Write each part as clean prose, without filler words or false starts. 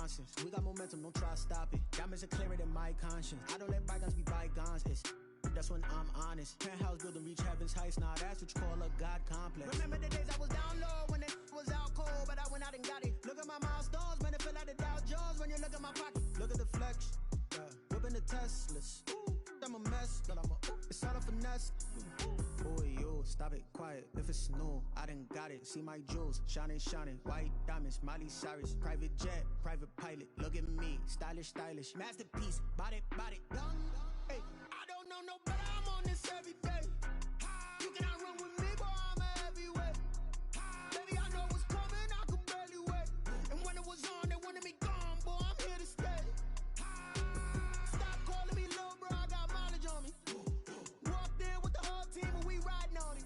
nonsense. We got momentum, don't try to stop it. Diamonds are clearer than my conscience. I don't let bygones be bygones. That's when I'm honest. Penthouse building, reach heaven's heights. Nah, that's what you call a God complex. Remember the days I was down low when it was out cold, but I went out and got it. Look at my milestones, man, it feel like the Dow Jones when you look at my pocket. Look at the flex, whipping the Teslas. I'm a mess, but it's all a finesse. Boy, yo, stop it, quiet. If it's new, I done got it. See my jewels, shining, shining. White diamonds, Miley Cyrus. Private jet, private pilot. Look at me, stylish, stylish. Masterpiece, body, done. Hey, I don't know no better. I'm on this every day. You cannot run with me, boy, I'm a heavyweight. Baby, I know what's coming, I could barely wait. And when it was on, they wanted me gone, boy, I'm here to stay. Stop calling me little bro, I got mileage on me. Walked in with the whole team and we riding on it.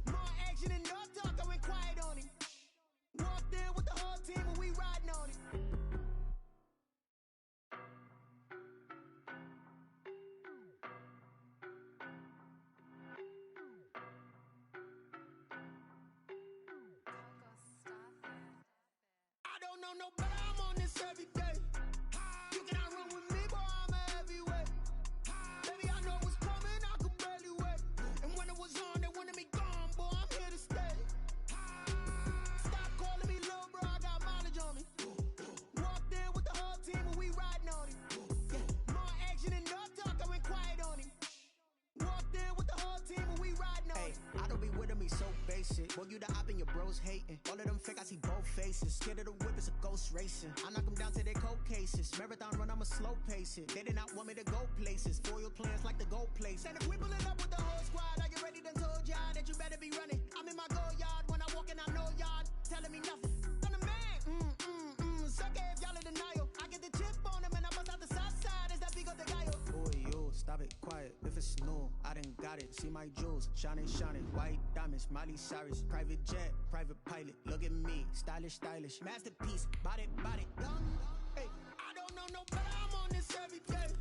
More action and no talk, I went quiet on him. Walked in with the whole team and we riding on it. I don't know no better, I'm on this every day. You cannot run with me, boy, I'm a heavyweight. Baby, I know what's coming, I could barely wait. And when it was on, they wanted me gone, boy, I'm here to stay. Stop calling me little bro, I got mileage on me. Walked in with the whole team and we riding on it. More action and no talk, I went quiet on him. Walked in with the whole team and we riding on it. I don't be with him, he's so basic. Boy, you the op and your bros hating. All of them fake, I see both faces. Scared of the whip, it's a ghost racing. I knock them down to their cold cases. Marathon run, I'ma slow pace it. They did not want me to go places. Foil plans like the gold place. And if we pulling up with the whole squad, I get ready to told y'all that you better be running. I'm in my go yard when I walk in, I know y'all telling me nothing. I'm the man, suck it if y'all in denial. I get the chip on them and I bust out the south side. Is that big of the guy? Boy, yo, stop it, quiet. If it's new, I done got it. See my jewels, shining, shining. White diamonds, Miley Cyrus. Private jet, private pilot. Look at me, stylish, stylish. Masterpiece, body, done. Hey, I don't know no better. I'm on this every day.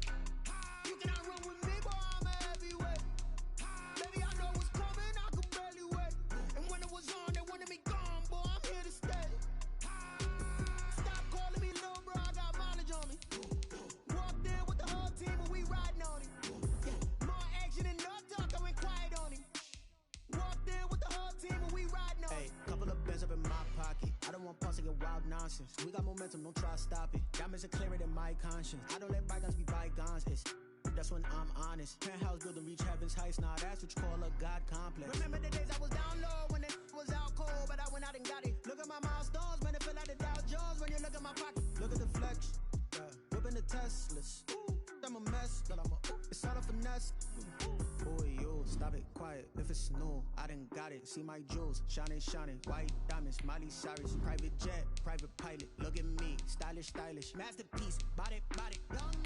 You cannot run with me, boy, I'm a heavyweight. Baby, I know what's coming, I could barely wait. And when it was on, they wanted me gone, boy, I'm here to stay. Stop calling me little bro, I got mileage on me. Walked in with the whole team and we riding on it. More action and no talk, I went quiet on him. Walked in with the whole team and we riding on it. Couple of bands up in my pocket. I don't want pulse to get wild nonsense. We got momentum, don't try to stop it. Diamonds are clearer than my conscience. I don't let bygones be bygones. That's when I'm honest. Penthouse building, reach heaven's heights. Nah, that's what you call a God complex. Remember the days I was down low when it was out cold, but I went out and got it. Look at my milestones, man, it feel like the Dow Jones when you look at my pocket. Look at the flex, whipping the Teslas. I'm a mess, but it's all a finesse. Boy, yo, stop it, quiet. If it's new, I done got it. See my jewels, shining, shining. White diamonds, Miley Cyrus. Private jet, private pilot. Look at me, stylish, stylish. Masterpiece, body, done.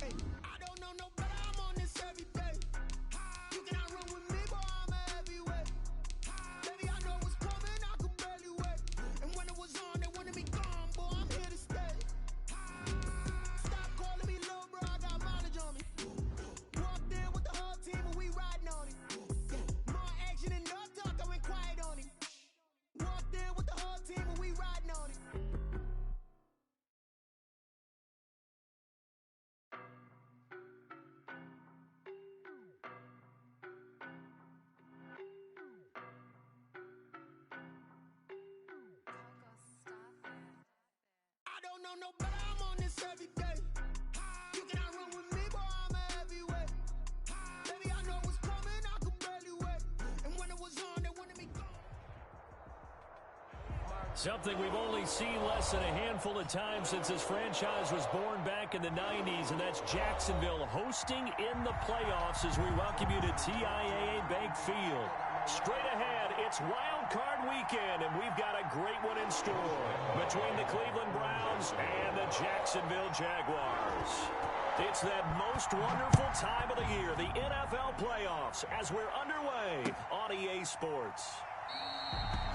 Hey, I don't know no better. I'm on this every day. You cannot run with me, boy, I'm a heavyweight. Baby, I know what's coming, I could barely wait. And when it was on, they wanted me gone, boy, I'm here to stay. Stop calling me little bro, I got mileage on me. Walked in with the whole team and we riding on it. More action and no talk, I went quiet on him. Walked in with the whole team and we riding on it. I don't know no better, I'm on this every day. You cannot run with me, boy, I'm a heavyweight. Baby, I know what's coming, I could barely wait. And when it was on, they wanted me gone. Something we've only seen less than a handful of times since this franchise was born back in the 90s, and that's Jacksonville hosting in the playoffs as we welcome you to TIAA Bank Field. Straight ahead, it's Wild Card Weekend, and we've got a great one in store between the Cleveland Browns and the Jacksonville Jaguars. It's that most wonderful time of the year, the NFL playoffs, as we're underway on EA Sports.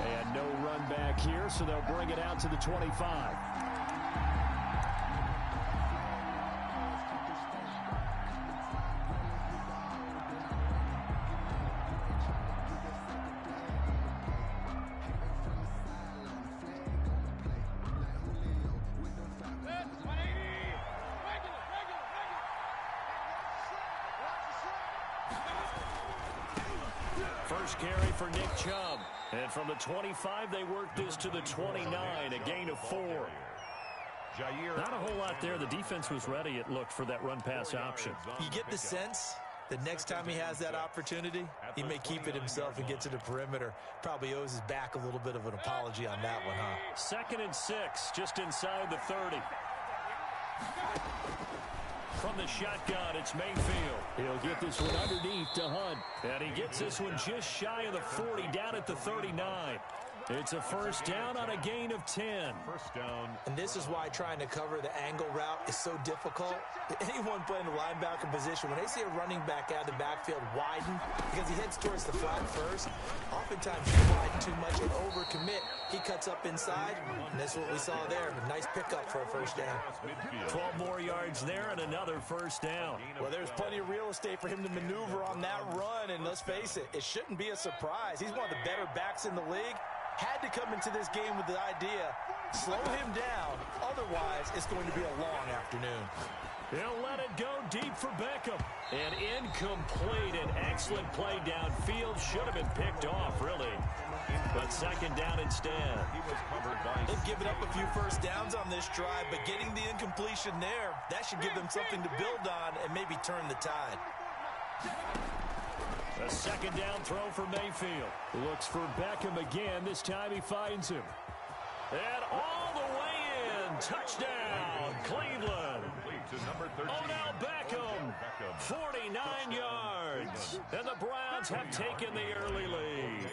And no run back here, so they'll bring it out to the 25. First carry for Nick Chubb. And from the 25, they work this to the 29, a gain of 4. Not a whole lot there. The defense was ready, it looked, for that run-pass option. You get the sense that next time he has that opportunity, he may keep it himself and get to the perimeter. Probably owes his back a little bit of an apology on that one, huh? 2nd and 6, just inside the 30. From the shotgun, it's Mayfield. He'll get this one underneath to Hunt. And he gets this one just shy of the 40, down at the 39. It's a first down on a gain of 10. First down. And this is why trying to cover the angle route is so difficult. Anyone playing the linebacker position, when they see a running back out of the backfield widen, because he heads towards the flat first, oftentimes you widen too much and overcommit. He cuts up inside, and that's what we saw there. A nice pickup for a first down. 12 more yards there and another first down. Well, there's plenty of real estate for him to maneuver on that run, and let's face it, it shouldn't be a surprise. He's one of the better backs in the league. Had to come into this game with the idea, slow him down, otherwise it's going to be a long afternoon. He'll let it go deep for Beckham. And incomplete. An excellent play downfield. Should have been picked off, really. But second down instead. They've given up a few first downs on this drive, but getting the incompletion there, that should give them something to build on and maybe turn the tide. A second down throw for Mayfield. Looks for Beckham again. This time he finds him. And all the way in. Touchdown, Cleveland. Odell Beckham, 49 yards. And the Browns have taken the early lead.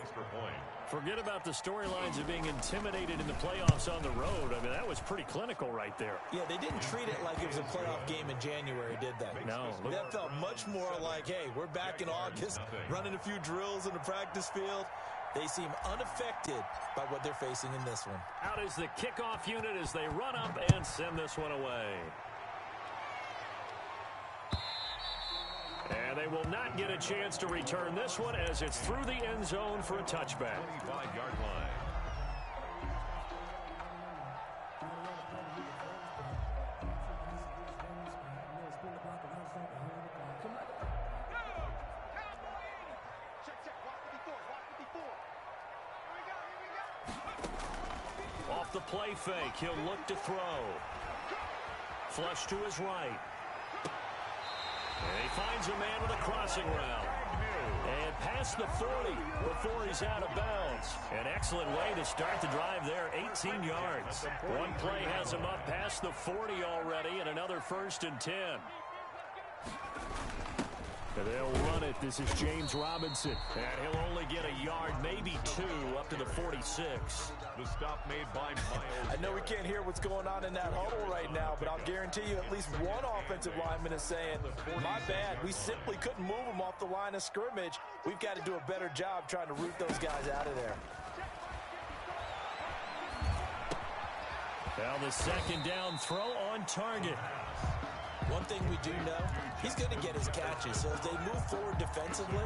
Forget about the storylines of being intimidated in the playoffs on the road. I mean, that was pretty clinical right there. Yeah, they didn't treat it like it was a playoff game in January, did they? No. That felt much more like, hey, we're back in August, running a few drills in the practice field. They seem unaffected by what they're facing in this one. Out is the kickoff unit as they run up and send this one away. And they will not get a chance to return this one as it's through the end zone for a touchback. 25-yard line. Off the play fake, he'll look to throw. Flush to his right. And he finds a man with a crossing route. And past the 40 before he's out of bounds. An excellent way to start the drive there, 18 yards. One play has him up past the 40 already, and another 1st and 10. And they'll run it. This is James Robinson. And he'll only get a yard, maybe 2, up to the 46. The stop made by Miles. I know we can't hear what's going on in that huddle right now, but I'll guarantee you at least one offensive lineman is saying, my bad, we simply couldn't move them off the line of scrimmage. We've got to do a better job trying to root those guys out of there. Now the second down throw on target. One thing we do know, he's going to get his catches. So as they move forward defensively,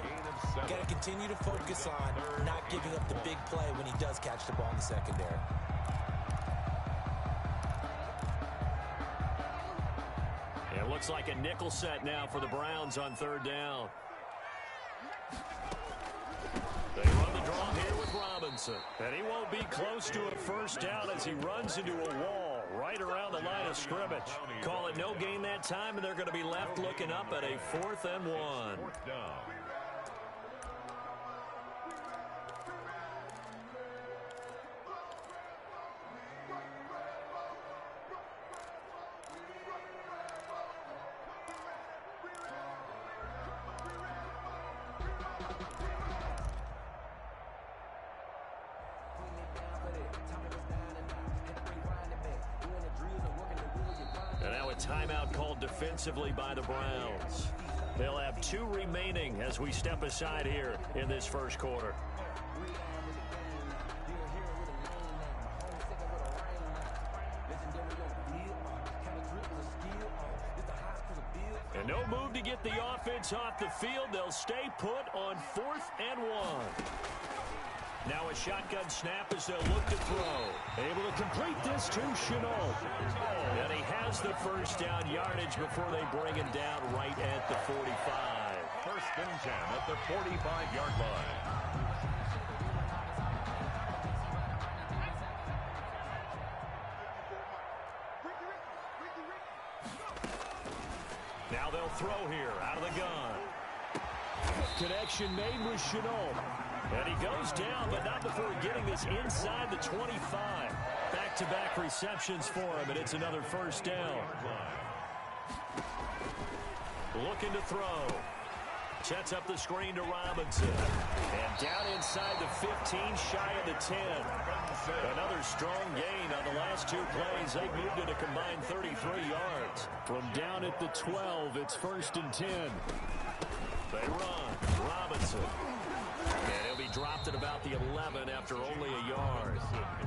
got to continue to focus on not giving up the big play when he does catch the ball in the secondary. It looks like a nickel set now for the Browns on 3rd down. They run the draw here with Robinson. And he won't be close to a first down as he runs into a wall right around the line of scrimmage. Call it no gain that time, and they're going to be left looking up at a 4th and 1. 4th down. And now a timeout called defensively by the Browns. They'll have 2 remaining as we step aside here in this first quarter. And no move to get the offense off the field. They'll stay put on 4th and 1. Now a shotgun snap as they'll look to throw. Able to complete this to Chenault. And he has the first down yardage before they bring him down right at the 45. First and 10 at the 45-yard line. Now they'll throw here out of the gun. Connection made with Chenault. And he goes down, but not before getting this inside the 25. Back-to-back receptions for him, and it's another first down. Looking to throw. Sets up the screen to Robinson. And down inside the 15, shy of the 10. Another strong gain on the last two plays. They've moved it a combined 33 yards. From down at the 12, it's 1st and 10. They run. Robinson. And he'll be dropped at about the 11 after only a yard.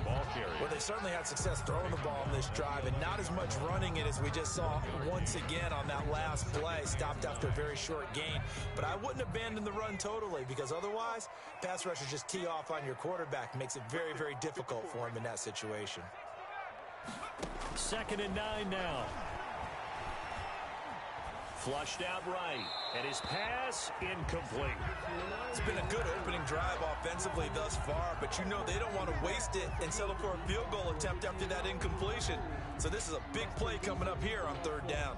Ball carrier. Well, they certainly had success throwing the ball on this drive, and not as much running it as we just saw once again on that last play. Stopped after a very short gain. But I wouldn't abandon the run totally, because otherwise, pass rushers just tee off on your quarterback. Makes it very, very difficult for him in that situation. 2nd and 9 now. Flushed out right, and his pass incomplete. It's been a good opening drive offensively thus far, but you know they don't want to waste it and settle for a field goal attempt after that incompletion. So this is a big play coming up here on 3rd down.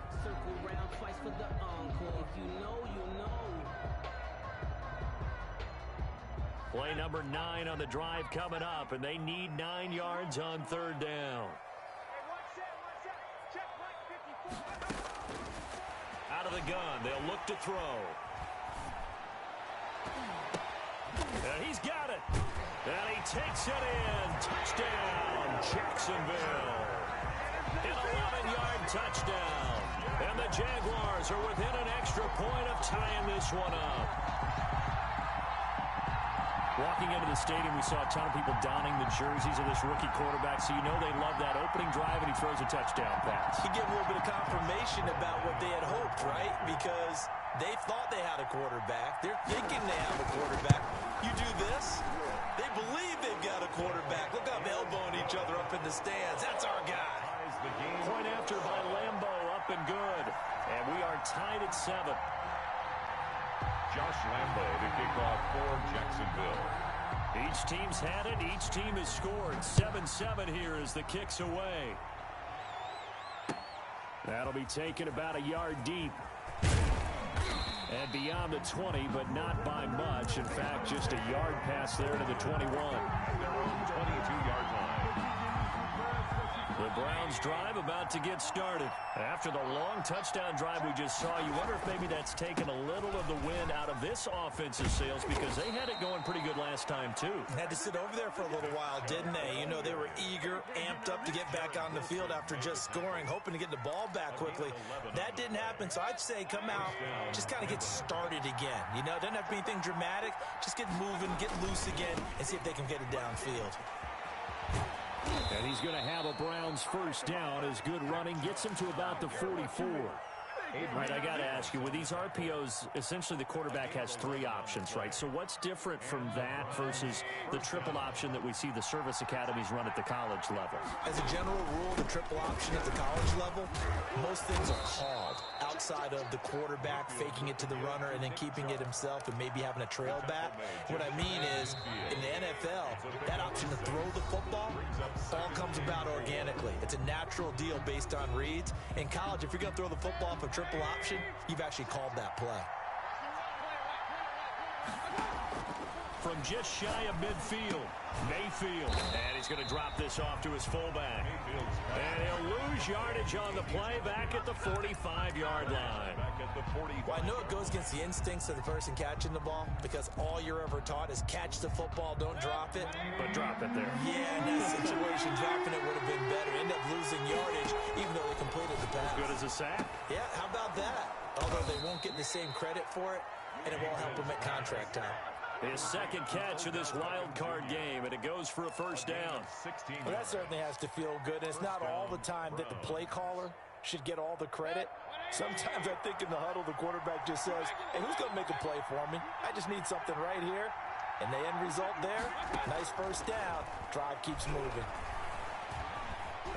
Play number 9 on the drive coming up, and they need 9 yards on 3rd down. Out of the gun, they'll look to throw. And he's got it. And he takes it in. Touchdown, Jacksonville. An 11-yard touchdown. And the Jaguars are within an extra point of tying this one up. Walking into the stadium, we saw a ton of people donning the jerseys of this rookie quarterback, so you know they love that opening drive, and he throws a touchdown pass. He gave a little bit of confirmation about what they had hoped, right? Because they thought they had a quarterback. They're thinking they have a quarterback. You do this, they believe they've got a quarterback. Look up, elbowing each other up in the stands. That's our guy. Point after by Lambeau, up and good. And we are tied at 7. Josh Lambeau to kick off for Jacksonville. Each team's had it. Each team has scored. 7-7 here as the kick's away. That'll be taken about a yard deep. And beyond the 20, but not by much. In fact, just a yard pass there to the 21. Their own 22-yard line. The Browns drive about to get started. After the long touchdown drive we just saw, you wonder if maybe that's taken a little of the wind out of this offensive sails, because they had it going pretty good last time too. Had to sit over there for a little while, didn't they? You know, they were eager, amped up to get back on the field after just scoring, hoping to get the ball back quickly. That didn't happen, so I'd say come out, just kind of get started again. You know, it doesn't have to be anything dramatic. Just get moving, get loose again, and see if they can get it downfield. And he's going to have a Browns first down as good running gets him to about the 44. All right, I got to ask you, with these RPOs, essentially the quarterback has 3 options, right? So what's different from that versus the triple option that we see the service academies run at the college level? As a general rule, the triple option at the college level, most things are called outside of the quarterback faking it to the runner and then keeping it himself and maybe having a trail back. What I mean is, in the NFL, that option to throw the football all comes about organically. It's a natural deal based on reads. In college, if you're going to throw the football for triple option, you've actually called that play. From just shy of midfield, Mayfield. And he's going to drop this off to his fullback. And he'll lose yardage on the play back at the 45-yard line. Well, I know it goes against the instincts of the person catching the ball, because all you're ever taught is catch the football, don't drop it. But drop it there. Yeah, in that situation, dropping it would have been better. End up losing yardage, even though they completed the pass. Good as a sack. Yeah, how about that? Although they won't get the same credit for it, and it won't help them at contract time. His second catch of this wild card game, and it goes for a first down. Well, that certainly has to feel good. And it's not all the time that the play caller should get all the credit. Sometimes I think in the huddle, the quarterback just says, hey, who's going to make a play for me? I just need something right here. And the end result there, nice first down. Drive keeps moving.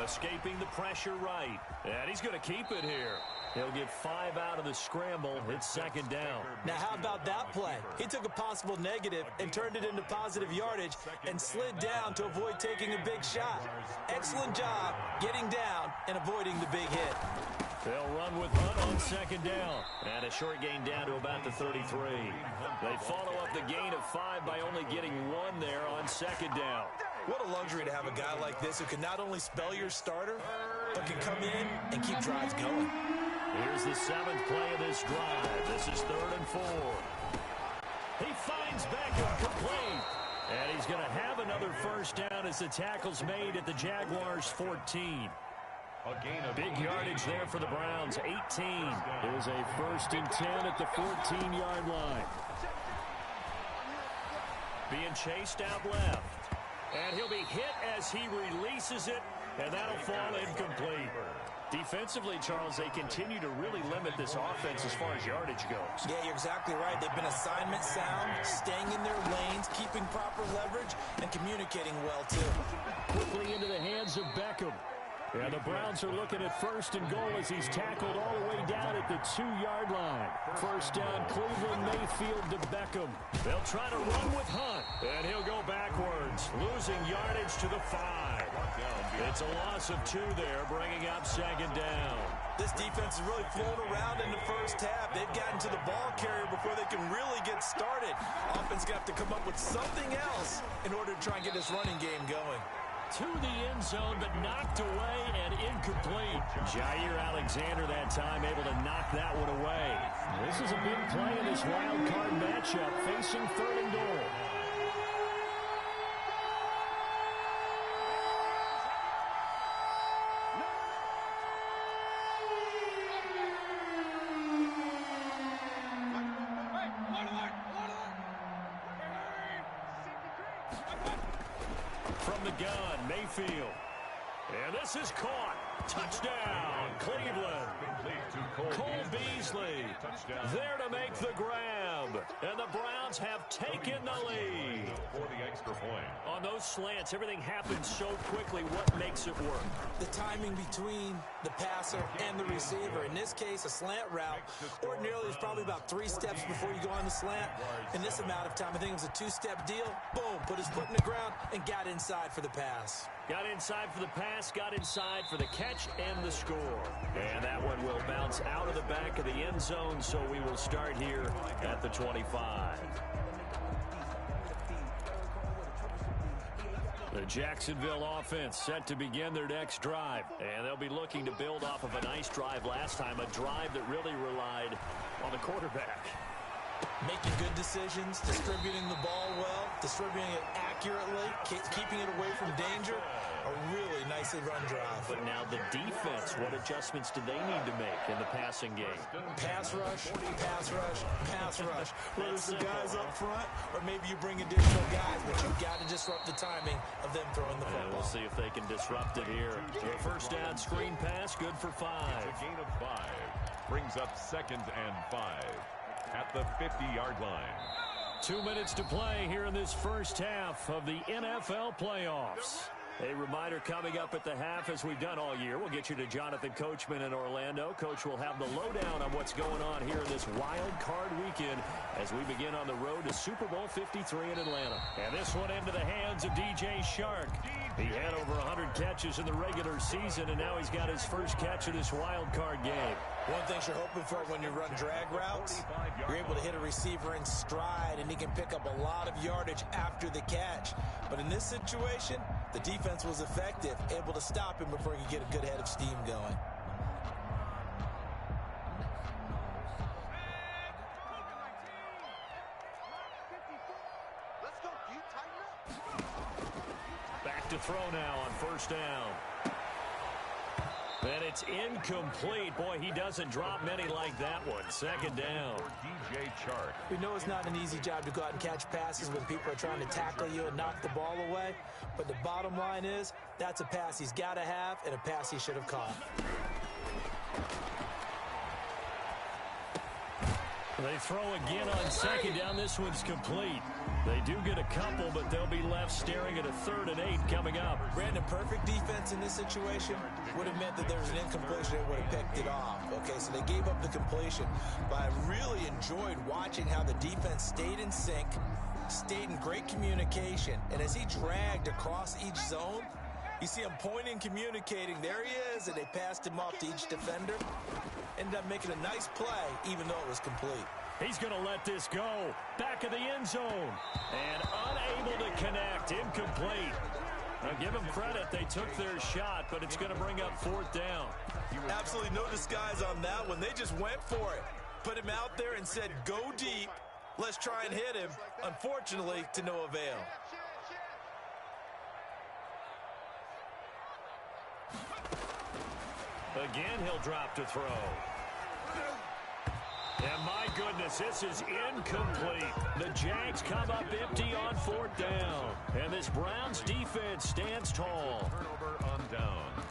Escaping the pressure right. And he's going to keep it here. He'll get 5 out of the scramble. It's second down. Now, how about that play? He took a possible negative and turned it into positive yardage and slid down to avoid taking a big shot. Excellent job getting down and avoiding the big hit. They'll run with Hunt on second down. And a short gain down to about the 33. They follow up the gain of 5 by only getting 1 there on second down. What a luxury to have a guy like this who can not only spell your starter, but can come in and keep drives going. Here's the 7th play of this drive. This is 3rd and 4. He finds Beckham complete. And he's going to have another first down as the tackle's made at the Jaguars' 14. Big yardage there for the Browns, 18. It was a 1st and 10 at the 14-yard line. Being chased out left. And he'll be hit as he releases it, and that'll fall incomplete. Defensively, Charles, they continue to really limit this offense as far as yardage goes. Yeah, you're exactly right. They've been assignment sound, staying in their lanes, keeping proper leverage, and communicating well, too. Quickly into the hands of Beckham. Yeah, the Browns are looking at 1st and goal as he's tackled all the way down at the 2-yard line. First down, Cleveland, Mayfield to Beckham. They'll try to run with Hunt, and he'll go backwards, losing yardage to the 5. It's a loss of 2 there, bringing up second down. This defense is really flown around in the first half. They've gotten to the ball carrier before they can really get started. Offense got to come up with something else in order to try and get this running game going. To the end zone, but knocked away and incomplete. Jair Alexander that time able to knock that one away. This is a big play in this wild card matchup, facing 3rd and goal. From the gun, Mayfield. And this is caught. Touchdown, Cleveland. Cole Beasley there to make the grab. And the Browns have taken the lead. For the extra point. On those slants, everything happens so quickly. What makes it work? The timing between the passer and the receiver. In this case, a slant route. Ordinarily, it's probably about 3 steps before you go on the slant. In this amount of time, I think it was a 2-step deal. Boom, put his foot in the ground and got inside for the pass. Got inside for the pass, got inside for the catch and the score. And that one will bounce out of the back of the end zone, so we will start here at the 25. The Jacksonville offense set to begin their next drive. And they'll be looking to build off of a nice drive last time, a drive that really relied on the quarterback. Making good decisions, distributing the ball well, distributing it accurately, keeping it away from danger. A really nicely run drive. But now the defense, what adjustments do they need to make in the passing game? Pass rush, pass rush, pass rush. Whether it's the guys up front or maybe you bring additional guys, but you've got to disrupt the timing of them throwing the football. And we'll see if they can disrupt it here. So first down, screen pass, good for 5. A gain of 5 brings up 2nd and 5 at the 50-yard line. 2 minutes to play here in this first half of the NFL playoffs. A reminder coming up at the half, as we've done all year. We'll get you to Jonathan Coachman in Orlando. Coach will have the lowdown on what's going on here in this wild card weekend as we begin on the road to Super Bowl 53 in Atlanta. And this one into the hands of DJ Shark. He had over 100 catches in the regular season, and now he's got his first catch of this wild card game. One thing you're hoping for when you run drag routes, you're able to hit a receiver in stride, and he can pick up a lot of yardage after the catch. But in this situation, the defense was effective, able to stop him before he could get a good head of steam going. Back to throw now on first down. And it's incomplete. Boy, he doesn't drop many like that one. Second down. DJ Chark. We know it's not an easy job to go out and catch passes when people are trying to tackle you and knock the ball away. But the bottom line is, that's a pass he's got to have and a pass he should have caught. They throw again on second down. This one's complete. They do get a couple, but they'll be left staring at a 3rd and 8 coming up. Brandon, perfect defense in this situation would have meant that there was an incompletion and would have picked it off. Okay, so they gave up the completion, but I really enjoyed watching how the defense stayed in sync, stayed in great communication, and as he dragged across each zone, you see him pointing, communicating. There he is, and they passed him off to each defender. Ended up making a nice play, even though it was complete. He's going to let this go. Back of the end zone. And unable to connect. Incomplete. Now, give them credit. They took their shot, but it's going to bring up 4th down. Absolutely no disguise on that one. They just went for it. Put him out there and said, go deep. Let's try and hit him. Unfortunately, to no avail. Again, he'll drop to throw. And my goodness, this is incomplete. The Jags come up empty on 4th down. And this Browns defense stands tall. Turnover on downs.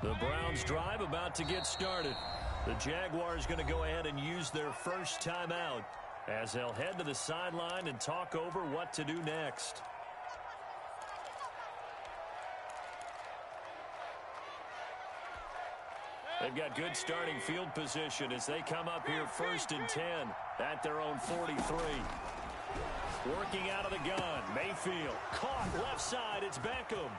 The Browns drive about to get started. The Jaguars going to go ahead and use their first timeout as they'll head to the sideline and talk over what to do next. They've got good starting field position as they come up here 1st and 10 at their own 43. Working out of the gun. Mayfield caught left side. It's Beckham.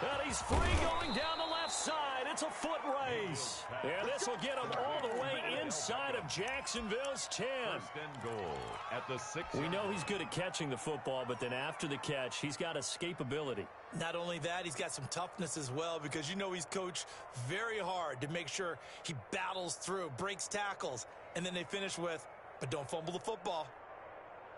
And he's free going down the left side. It's a foot race. And this will get him all the way inside of Jacksonville's 10. 1st and goal at the 6. We know he's good at catching the football, but then after the catch, he's got escapability. Not only that, he's got some toughness as well because you know he's coached very hard to make sure he battles through, breaks tackles, and then they finish with, but don't fumble the football.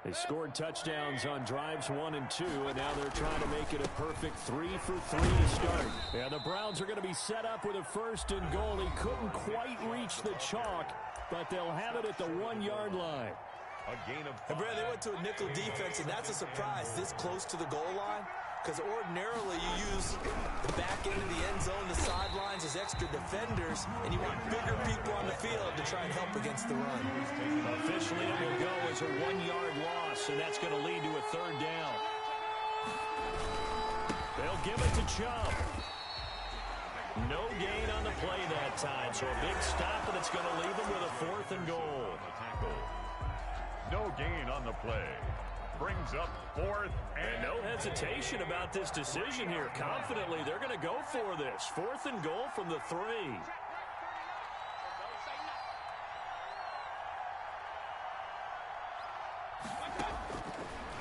They scored touchdowns on drives 1 and 2, and now they're trying to make it a perfect 3 for 3 to start. And the Browns are going to be set up with a 1st and goal. He couldn't quite reach the chalk, but they'll have it at the 1-yard line. A gain of 5. And Brad, they went to a nickel defense, and that's a surprise this close to the goal line. Because ordinarily you use the back end of the end zone, the sidelines as extra defenders, and you want bigger people on the field to try and help against the run. Officially it will go as a 1-yard loss, and that's going to lead to a 3rd down. They'll give it to Chubb. No gain on the play that time, so a big stop, and it's going to leave them with a 4th and goal. No gain on the play. Brings up 4th and no hesitation about this decision here. Confidently, they're going to go for this. 4th and goal from the 3.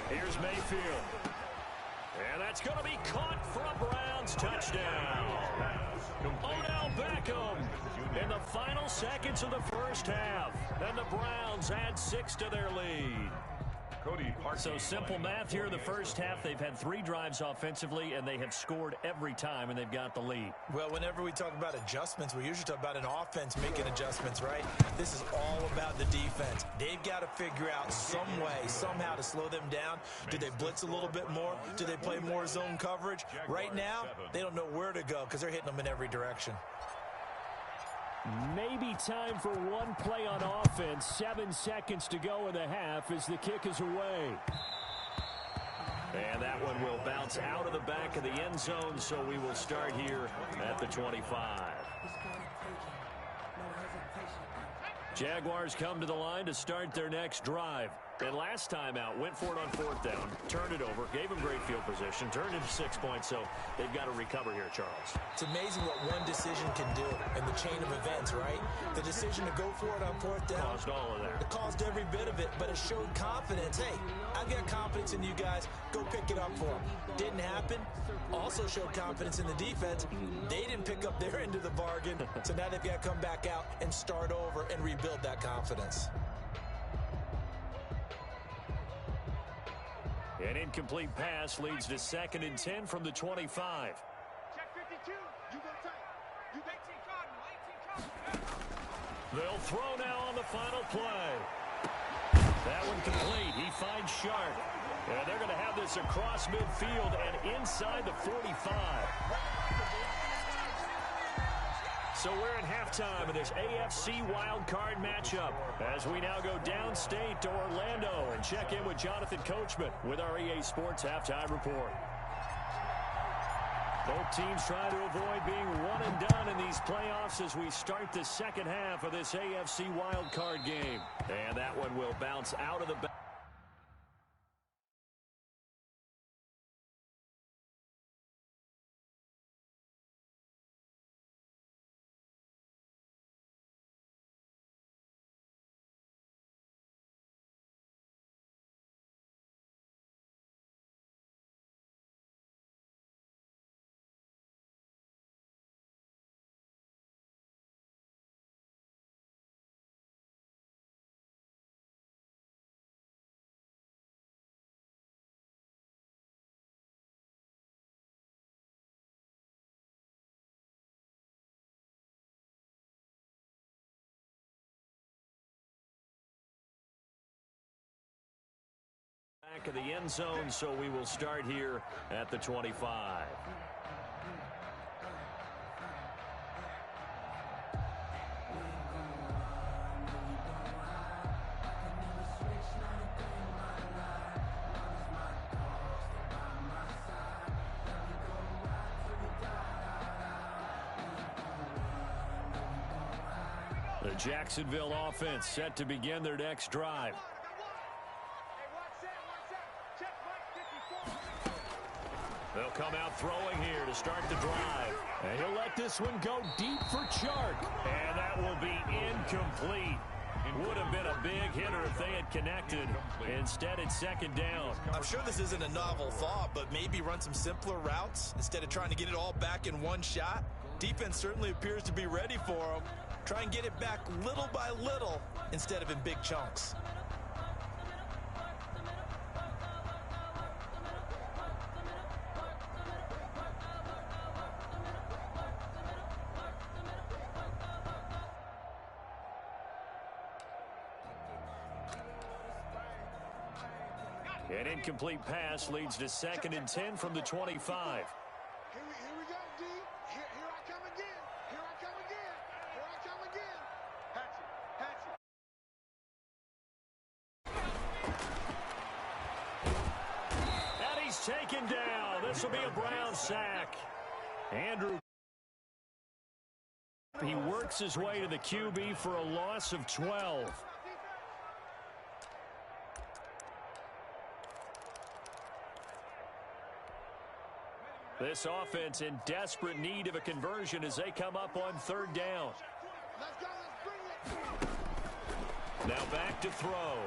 Here's Mayfield. And that's going to be caught for a Browns touchdown. Odell Beckham in the final seconds of the first half. And the Browns add 6 to their lead. So simple math here in the first half. They've had 3 drives offensively, and they have scored every time, and they've got the lead. Well, whenever we talk about adjustments, we usually talk about an offense making adjustments, right? This is all about the defense. They've got to figure out some way, somehow to slow them down. Do they blitz a little bit more? Do they play more zone coverage? Right now, they don't know where to go because they're hitting them in every direction. Maybe time for one play on offense. 7 seconds to go in the half as the kick is away. And that one will bounce out of the back of the end zone, so we will start here at the 25. Jaguars come to the line to start their next drive. And last time out, went for it on 4th down, turned it over, gave them great field position, turned into 6 points, so they've got to recover here, Charles. It's amazing what one decision can do in the chain of events, right? The decision to go for it on 4th down. Caused all of that. It caused every bit of it, but it showed confidence. Hey, I've got confidence in you guys. Go pick it up for them. Didn't happen. Also showed confidence in the defense. They didn't pick up their end of the bargain, so now they've got to come back out and start over and rebuild that confidence. An incomplete pass leads to 2nd and 10 from the 25. Check 52. You go tight. You 18 Cardinal. 18 Cardinal. They'll throw now on the final play. That one complete. He finds Sharp. And they're going to have this across midfield and inside the 45. So we're at halftime of this AFC wildcard matchup as we now go downstate to Orlando and check in with Jonathan Coachman with our EA Sports Halftime Report. Both teams trying to avoid being one and done in these playoffs as we start the second half of this AFC wildcard game. And that one will bounce out of the back. Back of the end zone, so we will start here at the 25. The Jacksonville offense set to begin their next drive. They'll come out throwing here to start the drive. And he'll let this one go deep for Chark. And that will be incomplete. Would have been a big hitter if they had connected. Instead, it's second down. I'm sure this isn't a novel thought, but maybe run some simpler routes instead of trying to get it all back in one shot. Defense certainly appears to be ready for them. Try and get it back little by little instead of in big chunks. An incomplete pass leads to 2nd and 10 from the 25. Here we go, D. Here I come again. Here I come again. Here I come again. Hatch it. And he's taken down. This will be a Brown sack. Andrew. He works his way to the QB for a loss of 12. This offense in desperate need of a conversion as they come up on 3rd down. Let's go. Let's bring it. Now back to throw.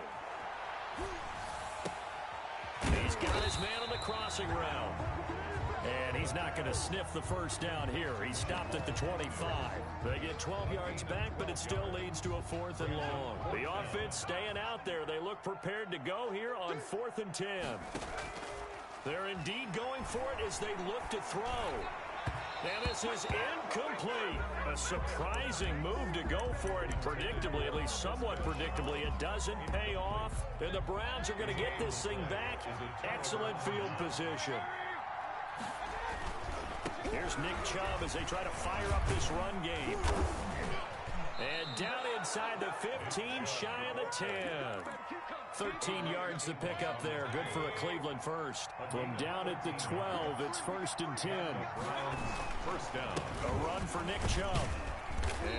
He's got his man on the crossing route. And he's not going to sniff the first down here. He stopped at the 25. They get 12 yards back, but it still leads to a 4th and long. The offense staying out there. They look prepared to go here on 4th and 10. They're indeed going for it as they look to throw. And this is incomplete. A surprising move to go for it. Predictably, at least somewhat predictably, it doesn't pay off. And the Browns are going to get this thing back. Excellent field position. Here's Nick Chubb as they try to fire up this run game. And down inside the 15, shy of the 10. 13 yards to pick up there. Good for a Cleveland first. From down at the 12, it's 1st and 10. First down. A run for Nick Chubb.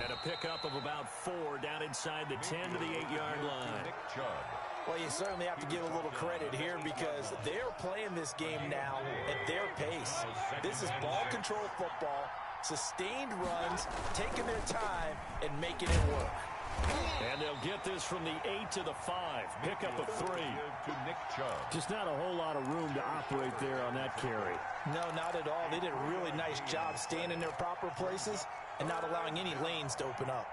And a pickup of about 4 down inside the 10 to the 8-yard line. Nick Chubb. Well, you certainly have to give a little credit here because they're playing this game now at their pace. This is ball control football, sustained runs, taking their time, and making it work. And they'll get this from the 8 to the 5. Pickup of 3. To Nick Chubb. Just not a whole lot of room to operate there on that carry. No, not at all. They did a really nice job staying in their proper places and not allowing any lanes to open up.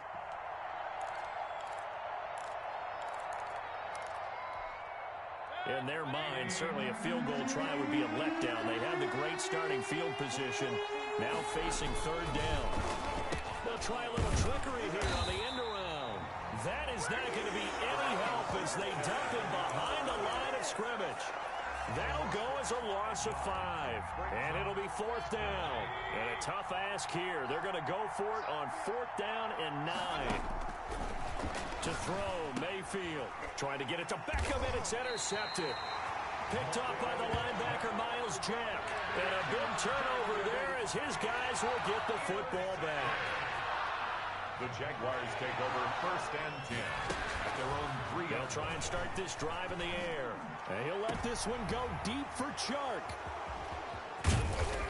In their mind, certainly a field goal try would be a letdown. They had the great starting field position, now facing 3rd down. They'll try a little trickery here on the end around. That is not going to be any help as they dump him behind the line of scrimmage. That'll go as a loss of 5. And it'll be 4th down. And a tough ask here. They're going to go for it on 4th down and 9. To throw, Mayfield. Trying to get it to Beckham, and it's intercepted. Picked off by the linebacker, Miles Jack. And a big turnover there as his guys will get the football back. The Jaguars take over 1st and 10 at their own 3. They'll try and start this drive in the air. And he'll let this one go deep for Chark.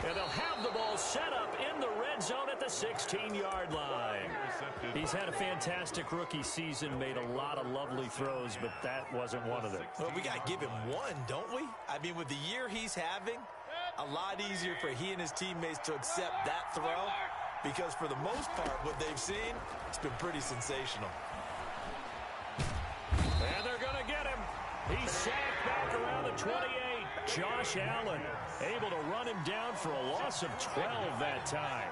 And they'll have the ball set up in the red zone at the 16-yard line. He's had a fantastic rookie season, made a lot of lovely throws, but that wasn't one of them. Well, we got to give him one, don't we? I mean, with the year he's having, a lot easier for he and his teammates to accept that throw, because for the most part, what they've seen, it's been pretty sensational. And they're going to get him. He's sacked back around the 28. Josh Allen able to run him down for a loss of 12 that time.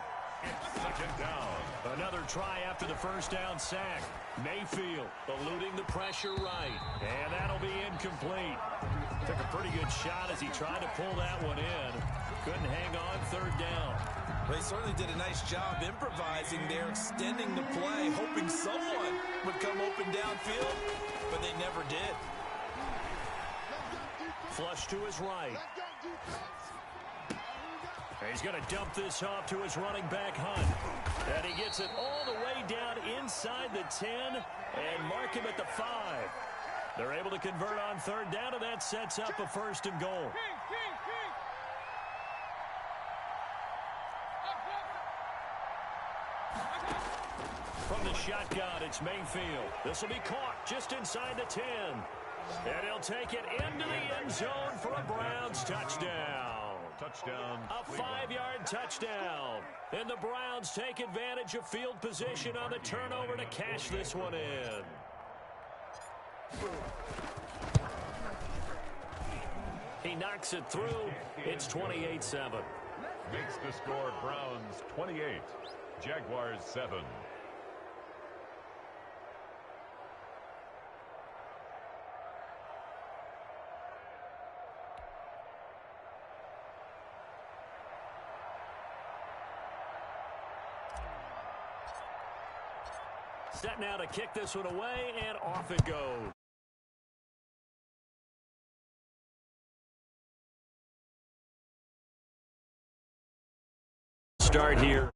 2nd down. Another try after the 1st down sack. Mayfield eluding the pressure right. And that'll be incomplete. Took a pretty good shot as he tried to pull that one in. Couldn't hang on 3rd down. Well, he certainly did a nice job improvising there, extending the play, hoping someone would come open downfield, but they never did. Flush to his right. He's going to dump this off to his running back, Hunt. And he gets it all the way down inside the 10 and mark him at the 5. They're able to convert on 3rd down, and that sets up a 1st and goal. From the shotgun, it's Mayfield. This will be caught just inside the 10. And he'll take it into the end zone for a Browns touchdown. Touchdown. A 5-yard touchdown. And the Browns take advantage of field position on the turnover to cash this one in. He knocks it through. It's 28-7. Makes the score Browns 28, Jaguars 7. Set now to kick this one away, and off it goes. Start here.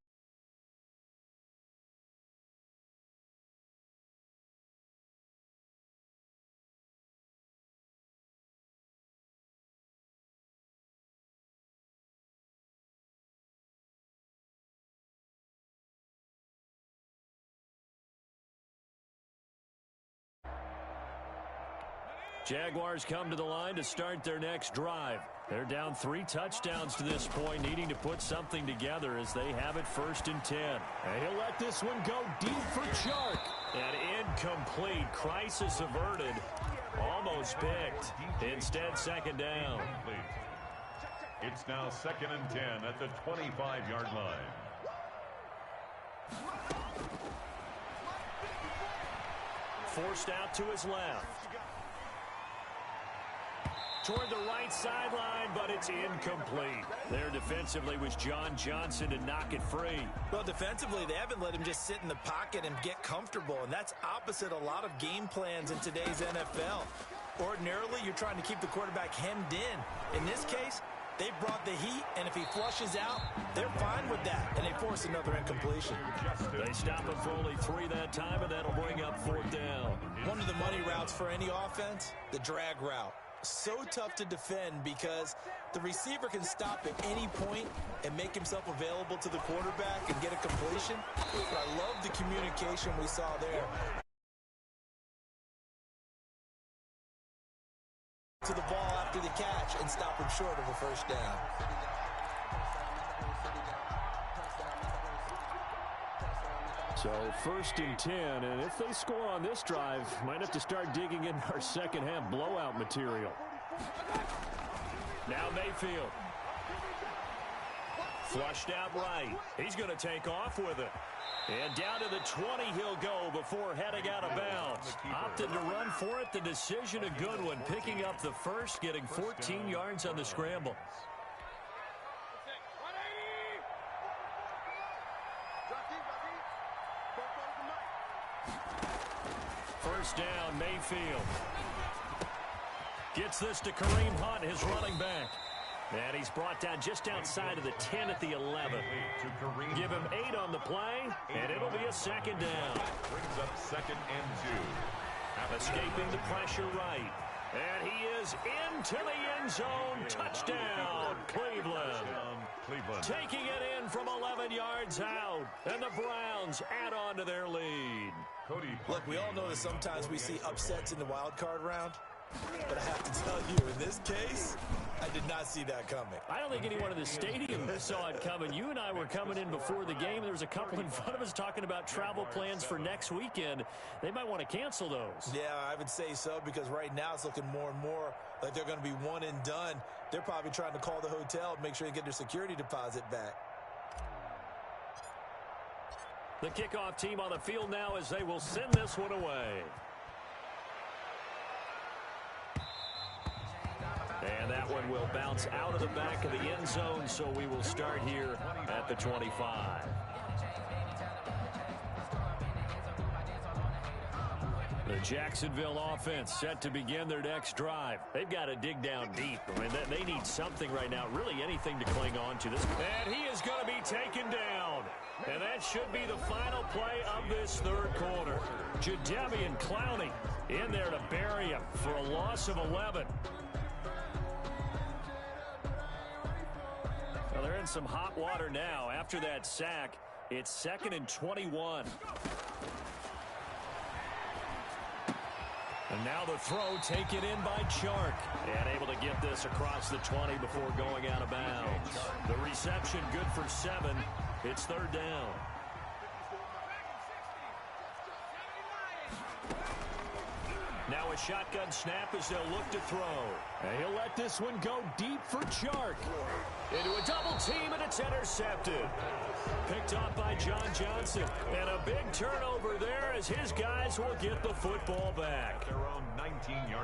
Jaguars come to the line to start their next drive. They're down 3 touchdowns to this point, needing to put something together as they have it 1st and 10. And he'll let this one go deep for Chark. And incomplete. Crisis averted. Almost picked. Instead, 2nd down. It's now 2nd and 10 at the 25-yard line. Forced out to his left. Toward the right sideline, but it's incomplete. There defensively was John Johnson to knock it free. Well, defensively, they haven't let him just sit in the pocket and get comfortable, and that's opposite a lot of game plans in today's NFL. Ordinarily, you're trying to keep the quarterback hemmed in. In this case, they brought the heat, and if he flushes out, they're fine with that, and they force another incompletion. They stop him for only 3 that time, and that'll bring up 4th down. One of the money routes for any offense, the drag route. So tough to defend because the receiver can stop at any point and make himself available to the quarterback and get a completion. But I love the communication we saw there. To the ball after the catch and stop him short of a 1st down. So 1st and 10, and if they score on this drive, might have to start digging in our second half blowout material. Now Mayfield. Flushed out right. He's going to take off with it. And down to the 20 he'll go before heading out of bounds. Opted to run for it. The decision a good one. Picking up the first, getting 14 yards on the scramble. First down, Mayfield. Gets this to Kareem Hunt, his running back. And he's brought down just outside of the 10 at the 11. Give him 8 on the play, and it'll be a second down. Brings up 2nd and 2. Escaping the pressure right. And he is into the end zone. Touchdown, Cleveland. Taking it in from 11 yards out. And the Browns add on to their lead. Look, we all know that sometimes we see upsets in the wild card round. But I have to tell you, in this case, I did not see that coming. I don't think anyone in the stadium saw it coming. You and I were coming in before the game. There was a couple in front of us talking about travel plans for next weekend. They might want to cancel those. Yeah, I would say so, because right now it's looking more and more like they're going to be one and done. They're probably trying to call the hotel and make sure they get their security deposit back. The kickoff team on the field now as they will send this one away. And that one will bounce out of the back of the end zone, so we will start here at the 25. The Jacksonville offense set to begin their next drive. They've got to dig down deep. I mean, they need something right now, really anything to cling on to. And he is going to be taken down. And that should be the final play of this third quarter. Jadeveon Clowney in there to bury him for a loss of 11. Well, they're in some hot water now. After that sack, it's 2nd and 21. And now the throw taken in by Chark. And able to get this across the 20 before going out of bounds. The reception good for 7. It's 3rd down. Now a shotgun snap as they'll look to throw. And he'll let this one go deep for Chark. Into a double team, and it's intercepted. Picked off by John Johnson. And a big turnover there as his guys will get the football back.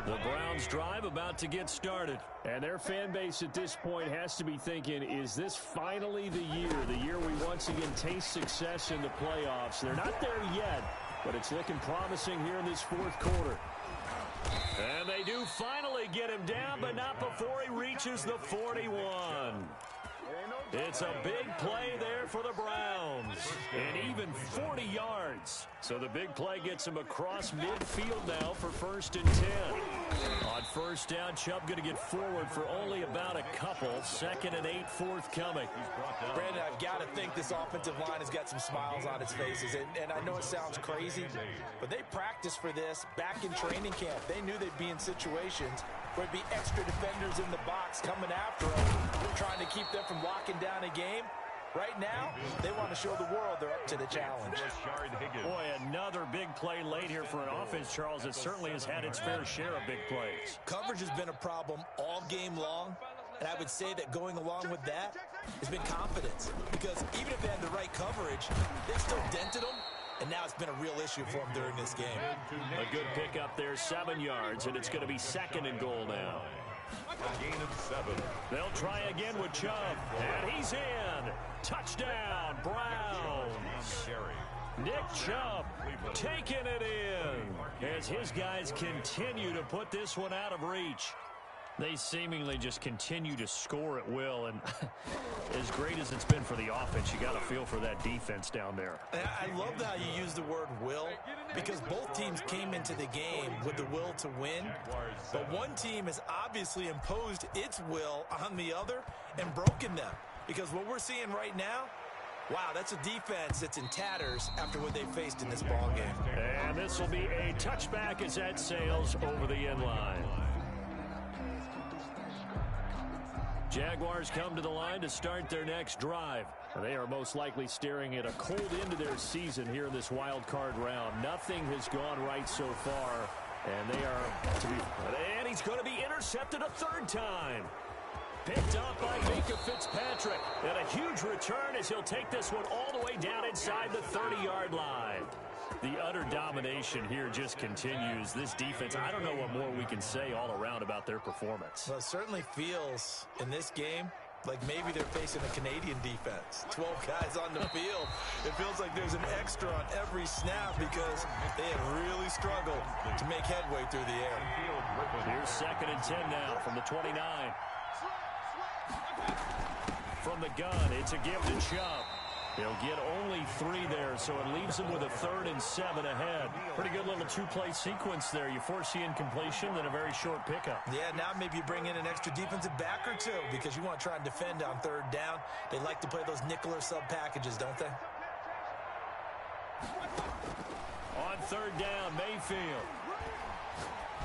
The Browns drive about to get started. And their fan base at this point has to be thinking, is this finally the year we once again taste success in the playoffs? They're not there yet, but it's looking promising here in this 4th quarter. And they do finally get him down, but not before he reaches the 41. It's a big play there for the Browns. And even 40 yards. So the big play gets him across midfield now for 1st and 10. On 1st down, Chubb going to get forward for only about a couple. 2nd and 8 forthcoming. Brandon, I've got to think this offensive line has got some smiles on its faces. And I know it sounds crazy, but they practiced for this back in training camp. They knew they'd be in situations where it'd be extra defenders in the box coming after them, trying to keep them from locking down a game. Right now, they want to show the world they're up to the challenge. Boy, another big play late here for an offense, Charles, that certainly has had its fair share of big plays. Coverage has been a problem all game long, and I would say that going along with that has been confidence. Because even if they had the right coverage, they still dented them, and now it's been a real issue for them during this game. A good pickup there, 7 yards, and it's going to be 2nd and goal now. A gain of 7. They'll try again with Chubb, and he's in. Touchdown, Browns. Nick Chubb taking it in as his guys continue to put this one out of reach. They seemingly just continue to score at will, and as great as it's been for the offense, you got to feel for that defense down there. I love how you use the word will, because both teams came into the game with the will to win, but one team has obviously imposed its will on the other and broken them, because what we're seeing right now, wow, that's a defense that's in tatters after what they faced in this ballgame. And this will be a touchback as that sails over the end line. Jaguars come to the line to start their next drive. They are most likely staring at a cold end to their season here in this wild card round. Nothing has gone right so far, and they are to be. And he's going to be intercepted a 3rd time. Picked up by Minka Fitzpatrick. And a huge return as he'll take this one all the way down inside the 30-yard line. The utter domination here just continues. This defense, I don't know what more we can say all around about their performance. Well, it certainly feels in this game like maybe they're facing a Canadian defense. 12 guys on the field. It feels like there's an extra on every snap because they have really struggled to make headway through the air. Here's 2nd and 10 now from the 29. From the gun, it's a give to Chubb. He'll get only 3 there, so it leaves him with a 3rd and 7 ahead. Pretty good little 2-play sequence there. You force the incompletion, then a very short pickup. Yeah, now maybe you bring in an extra defensive back or 2 because you want to try and defend on 3rd down. They like to play those nickel or sub packages, don't they? On 3rd down, Mayfield.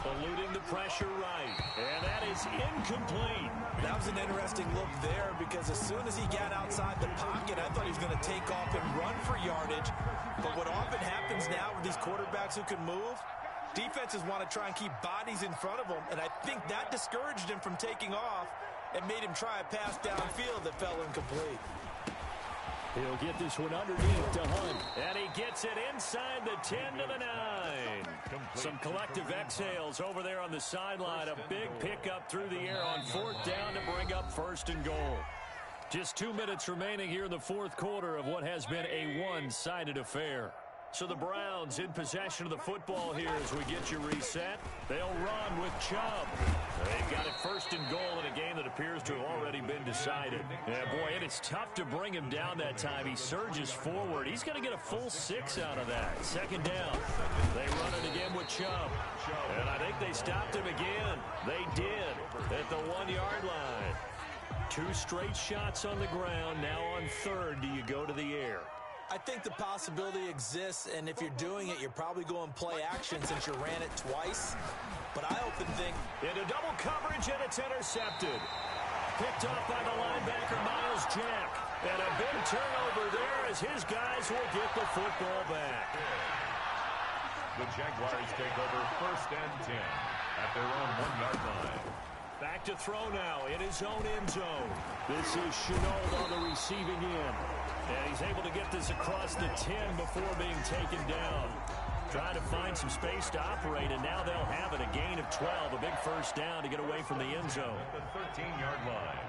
Eluding the pressure right. And that is incomplete. That was an interesting look there because as soon as he got outside the pocket, I thought he was going to take off and run for yardage. But what often happens now with these quarterbacks who can move, defenses want to try and keep bodies in front of them. And I think that discouraged him from taking off and made him try a pass downfield that fell incomplete. He'll get this one underneath to Hunt. And he gets it inside the 10 to the 9. Some collective exhales over there on the sideline. A big pickup through the air on 4th down to bring up 1st and goal. Just 2 minutes remaining here in the 4th quarter of what has been a one-sided affair. So the Browns in possession of the football here as we get you reset. They'll run with Chubb. They've got it 1st and goal in a game that appears to have already been decided. Yeah, boy, and it's tough to bring him down that time. He surges forward. He's going to get a full 6 out of that. 2nd down. They run it again with Chubb. And I think they stopped him again. They did at the 1-yard line. 2 straight shots on the ground. Now on 3rd, do you go to the air? I think the possibility exists, and if you're doing it, you're probably going play action since you ran it twice. But I often think into double coverage, and it's intercepted. Picked up by the linebacker, Miles Jack. And a big turnover there as his guys will get the football back. The Jaguars take over 1st and 10 at their own 1-yard line. Back to throw now in his own end zone. This is Chenault on the receiving end. And he's able to get this across the 10 before being taken down. Trying to find some space to operate, and now they'll have it. A gain of 12, a big 1st down to get away from the end zone. The 13-yard line.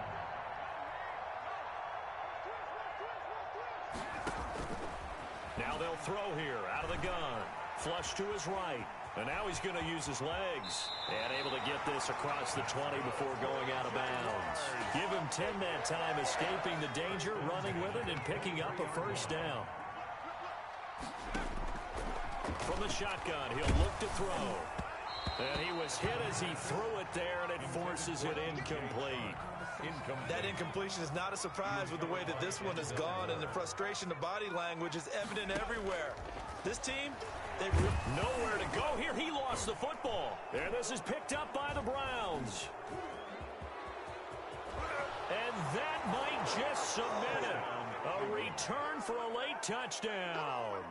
Now they'll throw here out of the gun. Flush to his right. And now he's going to use his legs. And able to get this across the 20 before going out of bounds. Give him 10 that time, escaping the danger, running with it, and picking up a 1st down. From the shotgun, he'll look to throw. And he was hit as he threw it there, and it forces it incomplete. that incompletion is not a surprise with the way that this one has gone, and the frustration, the body language is evident everywhere. This team, they've nowhere to go here. He lost the football. And this is picked up by the Browns. And that might just submit it. A return for a late touchdown.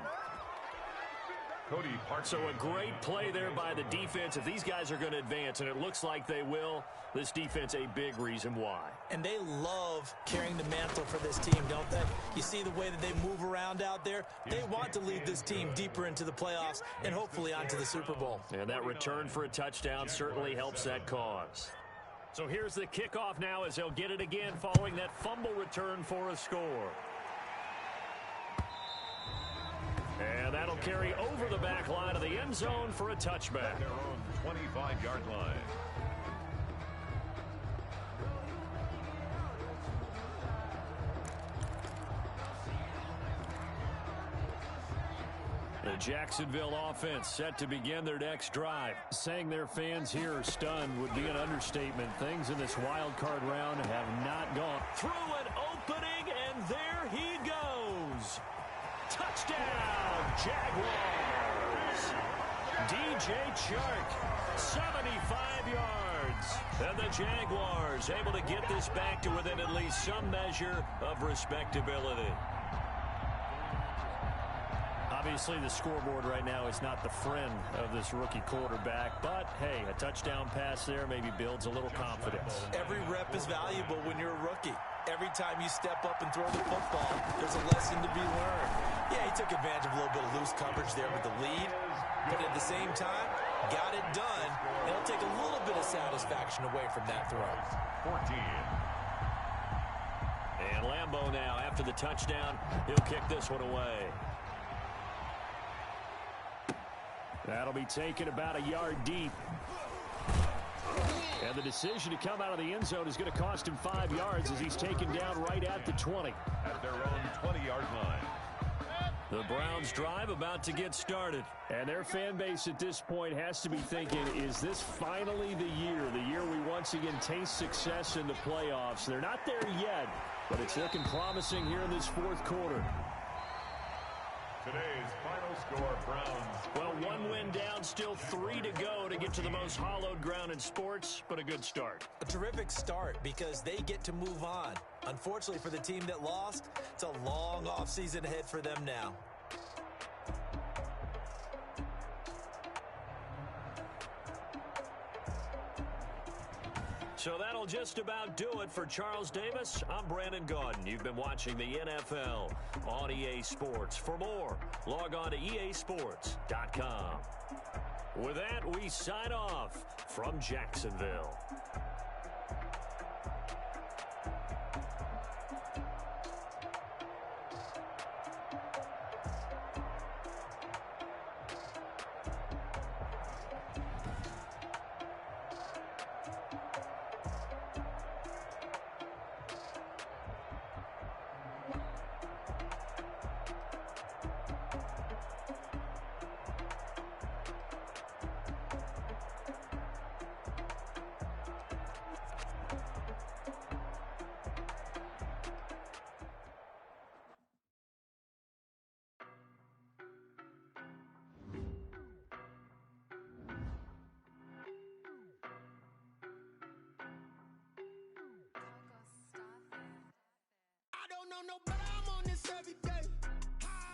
Cody Parkey. So a great play there by the defense. If these guys are going to advance, and it looks like they will, this defense a big reason why. And they love carrying the mantle for this team, don't they? You see the way that they move around out there? They want to lead this team deeper into the playoffs and hopefully onto the Super Bowl. And that return for a touchdown certainly helps that cause. So here's the kickoff now as they'll get it again following that fumble return for a score. And that'll carry over the back line of the end zone for a touchback. Their own 25-yard line. The Jacksonville offense set to begin their next drive. Saying their fans here are stunned would be an understatement. Things in this wild card round have not gone. Through an opening, and there he goes. Touchdown, Jaguars. DJ Chark, 75 yards. And the Jaguars able to get this back to within at least some measure of respectability. Obviously, the scoreboard right now is not the friend of this rookie quarterback, but hey, a touchdown pass there maybe builds a little confidence. Every rep is valuable when you're a rookie. Every time you step up and throw the football, there's a lesson to be learned. Yeah, he took advantage of a little bit of loose coverage there with the lead, but at the same time, got it done. It'll take a little bit of satisfaction away from that throw. 14. And Lambeau now, after the touchdown, he'll kick this one away. That'll be taken about a yard deep. And the decision to come out of the end zone is going to cost him 5 yards as he's taken down right at the 20. At their own 20-yard line. The Browns' drive about to get started. And their fan base at this point has to be thinking, is this finally the year we once again taste success in the playoffs? They're not there yet, but it's looking promising here in this fourth quarter. Today's final score, Browns. Well, 1 win down, still 3 to go to get to the most hallowed ground in sports, but a good start. A terrific start because they get to move on. Unfortunately for the team that lost, it's a long offseason ahead for them now. So that'll just about do it for Charles Davis. I'm Brandon Gaudin. You've been watching the NFL on EA Sports. For more, log on to easports.com. With that, we sign off from Jacksonville. No, but I'm on this every day.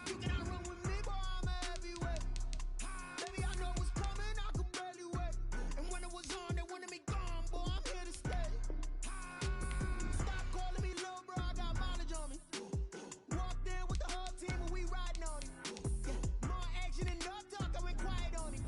You cannot run with me, boy, I'm a heavyweight. Baby, I know what's coming, I could barely wait. And when it was on, they wanted me gone, boy, I'm here to stay. Stop calling me little bro, I got mileage on me. Walked in with the whole team and we riding on him. Yeah, more action and no talk, I went quiet on him.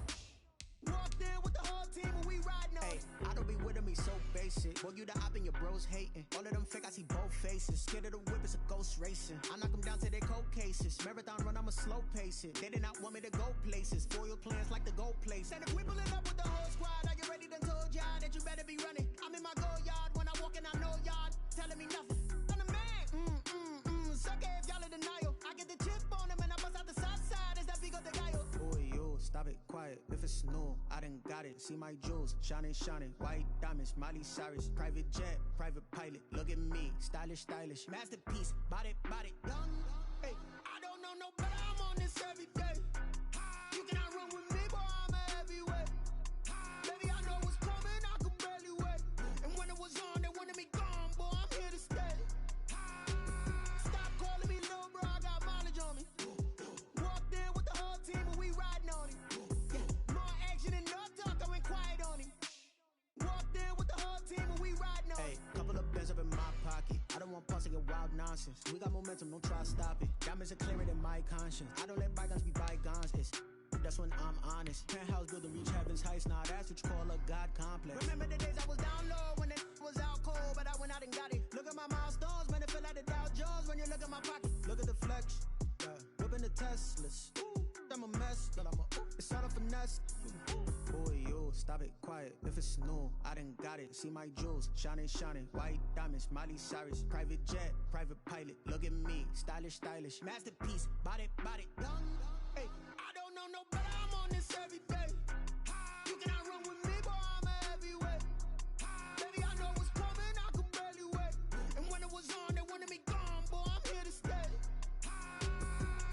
Walked in with the whole team and we riding on him. I don't be with him, he so basic. Boy, you the op and your bros hating. All of them fake, I see both faces. Scared of the whip, it's a ghost racing. I knock them down to their cold cases. Marathon run, I'ma slow pace it. They did not want me to go places. Foil plans like the gold place. And if we pulling up with the whole squad, I get ready done told y'all that you better be running. I'm in my go yard, when I walk in, I know y'all telling me nothing. I'm the man, suck it if y'all in denial. I get the chip on them and I bust out the south side, is that big of the guy? Boy, yo, stop it, quiet. If it's new, I done got it. See my jewels, shining, white diamonds, Miley Cyrus, private jet, private pilot. Look at me, stylish, masterpiece, body, young. Hey, I don't know no better, I'm on this every day. You cannot run with me, boy, I'm a heavyweight. Baby, I know what's coming, I could barely wait. And when it was on, they wanted me gone, boy, I'm here to stay. Stop calling me little bro, I got mileage on me. Walked in with the whole team and we riding on him. Yeah, more action and no talk, I went quiet on him. Walked in with the whole team and we riding on him. Hey, couple of bands up in my pocket. I don't want pulse to get wild nonsense. We got momentum, don't try to stop it. Diamonds are clearer than my conscience. I don't let bygones be bygones. That's when I'm honest. Penthouse building, reach heaven's heights. Nah, that's what you call a God complex. Remember the days I was down low when it was out cold, but I went out and got it. Look at my milestones, man, it feel like the Dow Jones when you look at my pocket. Look at the flex, yeah. Whipping the Teslas. I'm a mess, but it's all a finesse. Boy, yo, stop it, quiet. If it's new, I done got it. See my jewels, shining, white diamonds, Miley Cyrus, private jet, private pilot. Look at me, stylish, masterpiece, body, young. Hey, I don't know no better, I'm on this every day. You cannot run with me, boy, I'm a heavyweight. Baby, I know what's coming, I could barely wait. And when it was on, they wanted me gone, boy, I'm here to stay.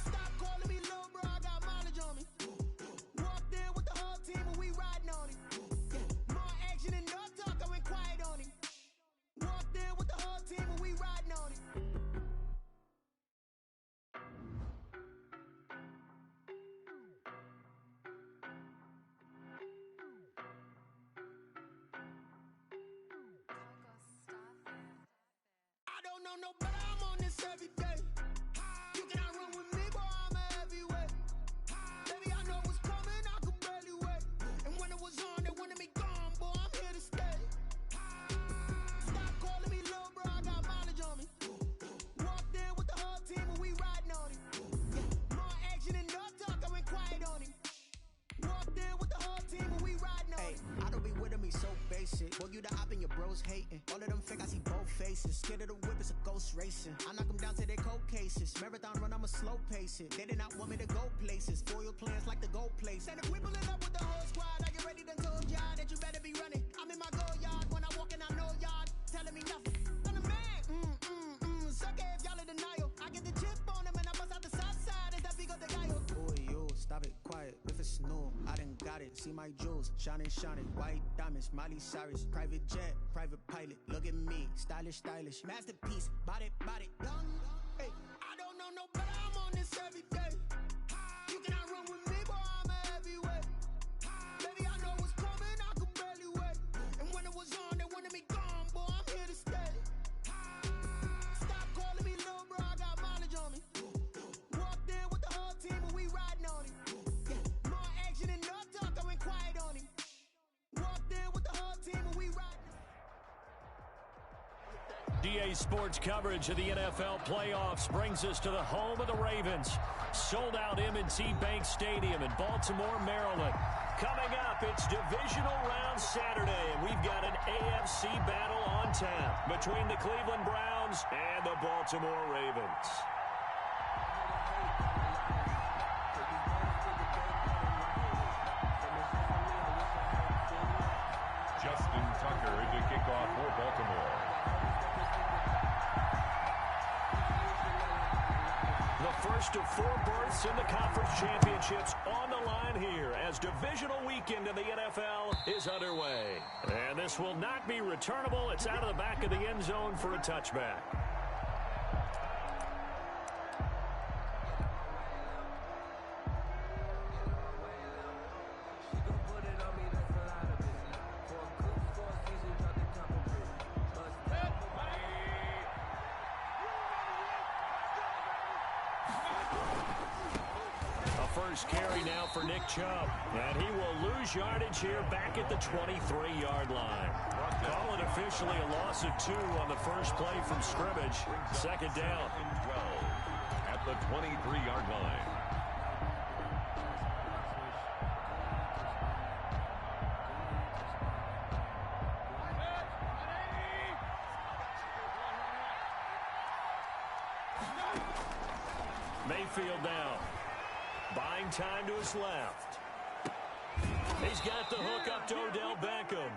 Stop calling me little bro, I got mileage on me. Walked in with the whole team and we riding on him. Yeah, more action and no talk, I went quiet on him. Walked in with the whole team and we riding on him. know better, I'm on this every day. You cannot run with me, boy, I'm a heavyweight. Baby, I know what's coming, I could barely wait. And when it was on, they wanted me gone, boy, I'm here to stay. Stop calling me little bro, I got mileage on me. Walked in with the whole team and we riding on him. Yeah, more action and no talk, I went quiet on him. Walked in with the whole team and we riding on him. I don't be with him, he's so basic. Boy, you the op and your bros hating. All of them fake, I see both faces. Scared of the whip, it's a ghost racing. I knock them down to their cold cases. Marathon run, I'ma slow pace it. They did not want me to go places. Foil plans like the gold place. And if we pulling up with the whole squad, I get ready to told y'all that you better be running. I'm in my go yard. When I walk in, I know y'all telling me nothing. I'm the man. Sucker if y'all in denial. I get the chip on him and I bust out the south side. Is that Vigo de Gallo? Boy, yo, stop it, quiet. If it's new, I done got it. See my jewels, shining. White diamonds, Miley Cyrus. Private jet, private pilot. Look at me, stylish. Masterpiece, body, young. Hey, I don't know no better, I'm on this every day. You cannot run with me, boy, I'm a heavyweight. Baby, I know what's coming, I could barely wait. And when it was on, they wanted me gone, boy, I'm here to stay. Stop calling me little bro, I got mileage on me. Walked in with the whole team and we riding on him. Yeah, more action and no talk, I went quiet on him. Walked in with the whole team and we riding. DA Sports coverage of the NFL playoffs brings us to the home of the Ravens. Sold out M&T Bank Stadium in Baltimore, Maryland. Coming up, it's divisional round Saturday, and we've got an AFC battle on tap between the Cleveland Browns and the Baltimore Ravens. Justin Tucker to kick off for Baltimore. The first of 4 berths in the conference championships on the line here as divisional weekend in the NFL is underway. And this will not be returnable. It's out of the back of the end zone for a touchback. First carry now for Nick Chubb, and he will lose yardage here back at the 23-yard line. Call it officially a loss of 2 on the first play from scrimmage. Second down. 12 at the 23-yard line. Mayfield down. Buying time to his left. He's got the hook up to Odell Beckham.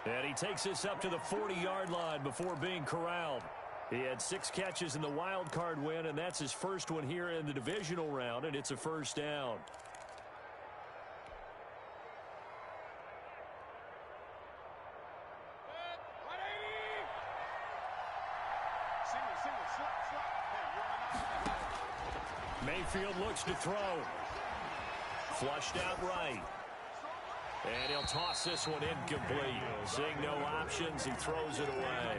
And he takes this up to the 40-yard line before being corralled. He had 6 catches in the wild card win, and that's his first one here in the divisional round, and it's a first down. Mayfield looks to throw. Flushed out right. And he'll toss this one incomplete. Seeing no options, he throws it away.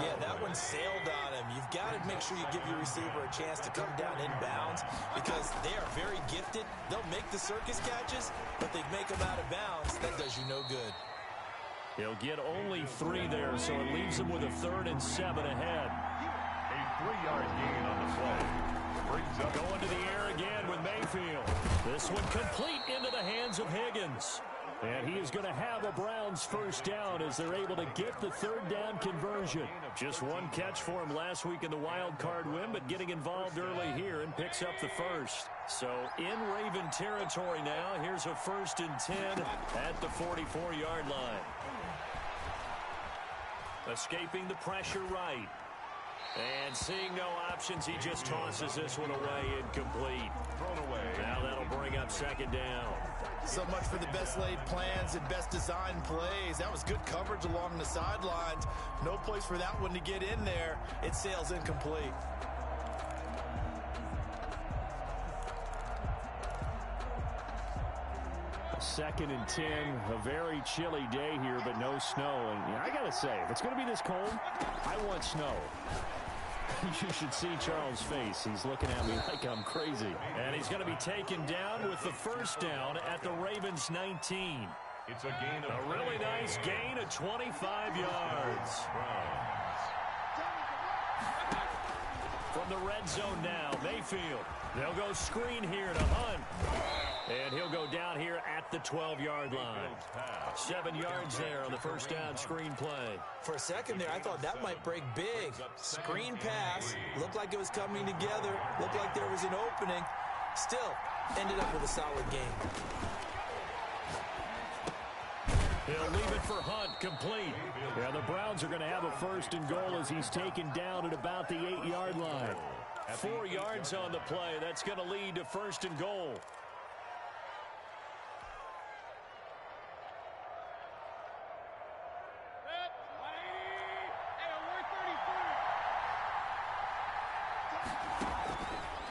Yeah, that one sailed on him. You've got to make sure you give your receiver a chance to come down inbounds because they are very gifted. They'll make the circus catches, but they make them out of bounds. That does you no good. He'll get only 3 there, so it leaves him with a 3rd and 7 ahead. A 3-yard gain on the play. Going to the air again with Mayfield. This one complete into the hands of Higgins. And he is going to have a Browns first down as they're able to get the 3rd down conversion. Just 1 catch for him last week in the wild card win, but getting involved early here and picks up the first. So in Raven territory now, here's a 1st and 10 at the 44-yard line. Escaping the pressure right. And seeing no options, he just tosses this one away incomplete. Thrown away. Now that'll bring up 2nd down. So much for the best laid plans and best designed plays. That was good coverage along the sidelines. No place for that one to get in there. It sails incomplete. 2nd and 10. A very chilly day here, but no snow. And I got to say, if it's going to be this cold, I want snow. You should see Charles' face. He's looking at me like I'm crazy. And he's going to be taken down with the first down at the Ravens 19. It's a gain of a really nice gain of 25 yards. From the red zone now, Mayfield. They'll go screen here to Hunt. And he'll go down here at the 12-yard line. 7 yards there on the first down screen play. For a second there, I thought that might break big. Screen pass. Looked like it was coming together. Looked like there was an opening. Still, ended up with a solid game. He'll leave it for Hunt, complete. Yeah, the Browns are going to have a 1st and goal as he's taken down at about the 8-yard line. 4 yards on the play. That's going to lead to 1st and goal.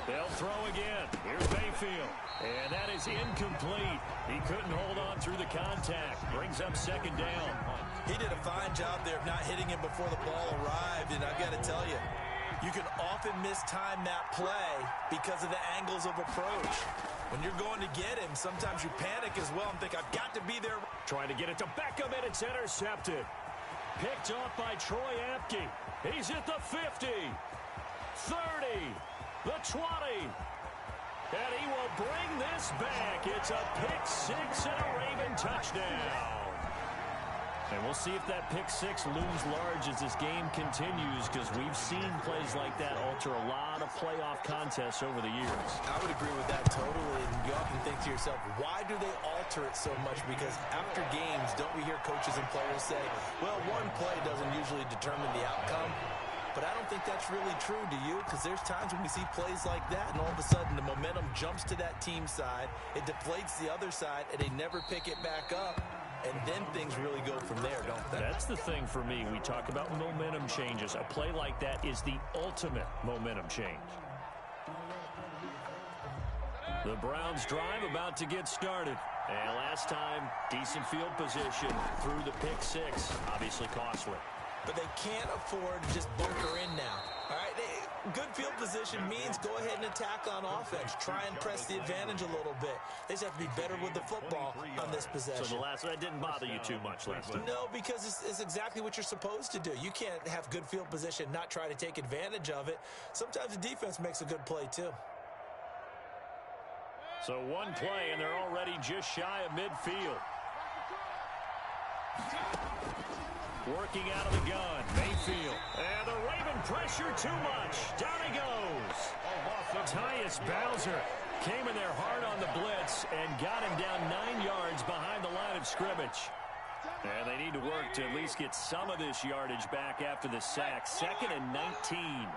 They'll throw again. Here's Mayfield. And that is incomplete. He couldn't hold on through the contact. Brings up 2nd down. He did a fine job there of not hitting him before the ball arrived. And I've got to tell you, you can often mistime that play because of the angles of approach. When you're going to get him, sometimes you panic as well and think, I've got to be there. Trying to get it to Beckham, and it's intercepted. Picked off by Troy Apke. He's at the 50, 30, the 20. And he will bring this back. It's a pick 6 and a Raven touchdown. And we'll see if that pick 6 looms large as this game continues, because we've seen plays like that alter a lot of playoff contests over the years. I would agree with that totally. And you often think to yourself, why do they alter it so much? Because after games, don't we hear coaches and players say, well, one play doesn't usually determine the outcome. But I don't think that's really true, do you? Because there's times when we see plays like that, and all of a sudden the momentum jumps to that team side, it deflates the other side, and they never pick it back up. And then things really go from there, don't they? That's the thing for me. We talk about momentum changes. A play like that is the ultimate momentum change. The Browns drive about to get started. And last time, decent field position through the pick 6. Obviously costly. But they can't afford to just bunker in now. All right, good field position means go ahead and attack on offense. Try and press the advantage a little bit. They just have to be better with the football on this possession. So that didn't bother you too much last time? No, because it's exactly what you're supposed to do. You can't have good field position, not try to take advantage of it. Sometimes the defense makes a good play too. So one play, and they're already just shy of midfield. Working out of the gun, Mayfield. And the Raven pressure too much. Down he goes. Tyus Bowser came in there hard on the blitz and got him down 9 yards behind the line of scrimmage. And they need to work to at least get some of this yardage back after the sack. 2nd and 19.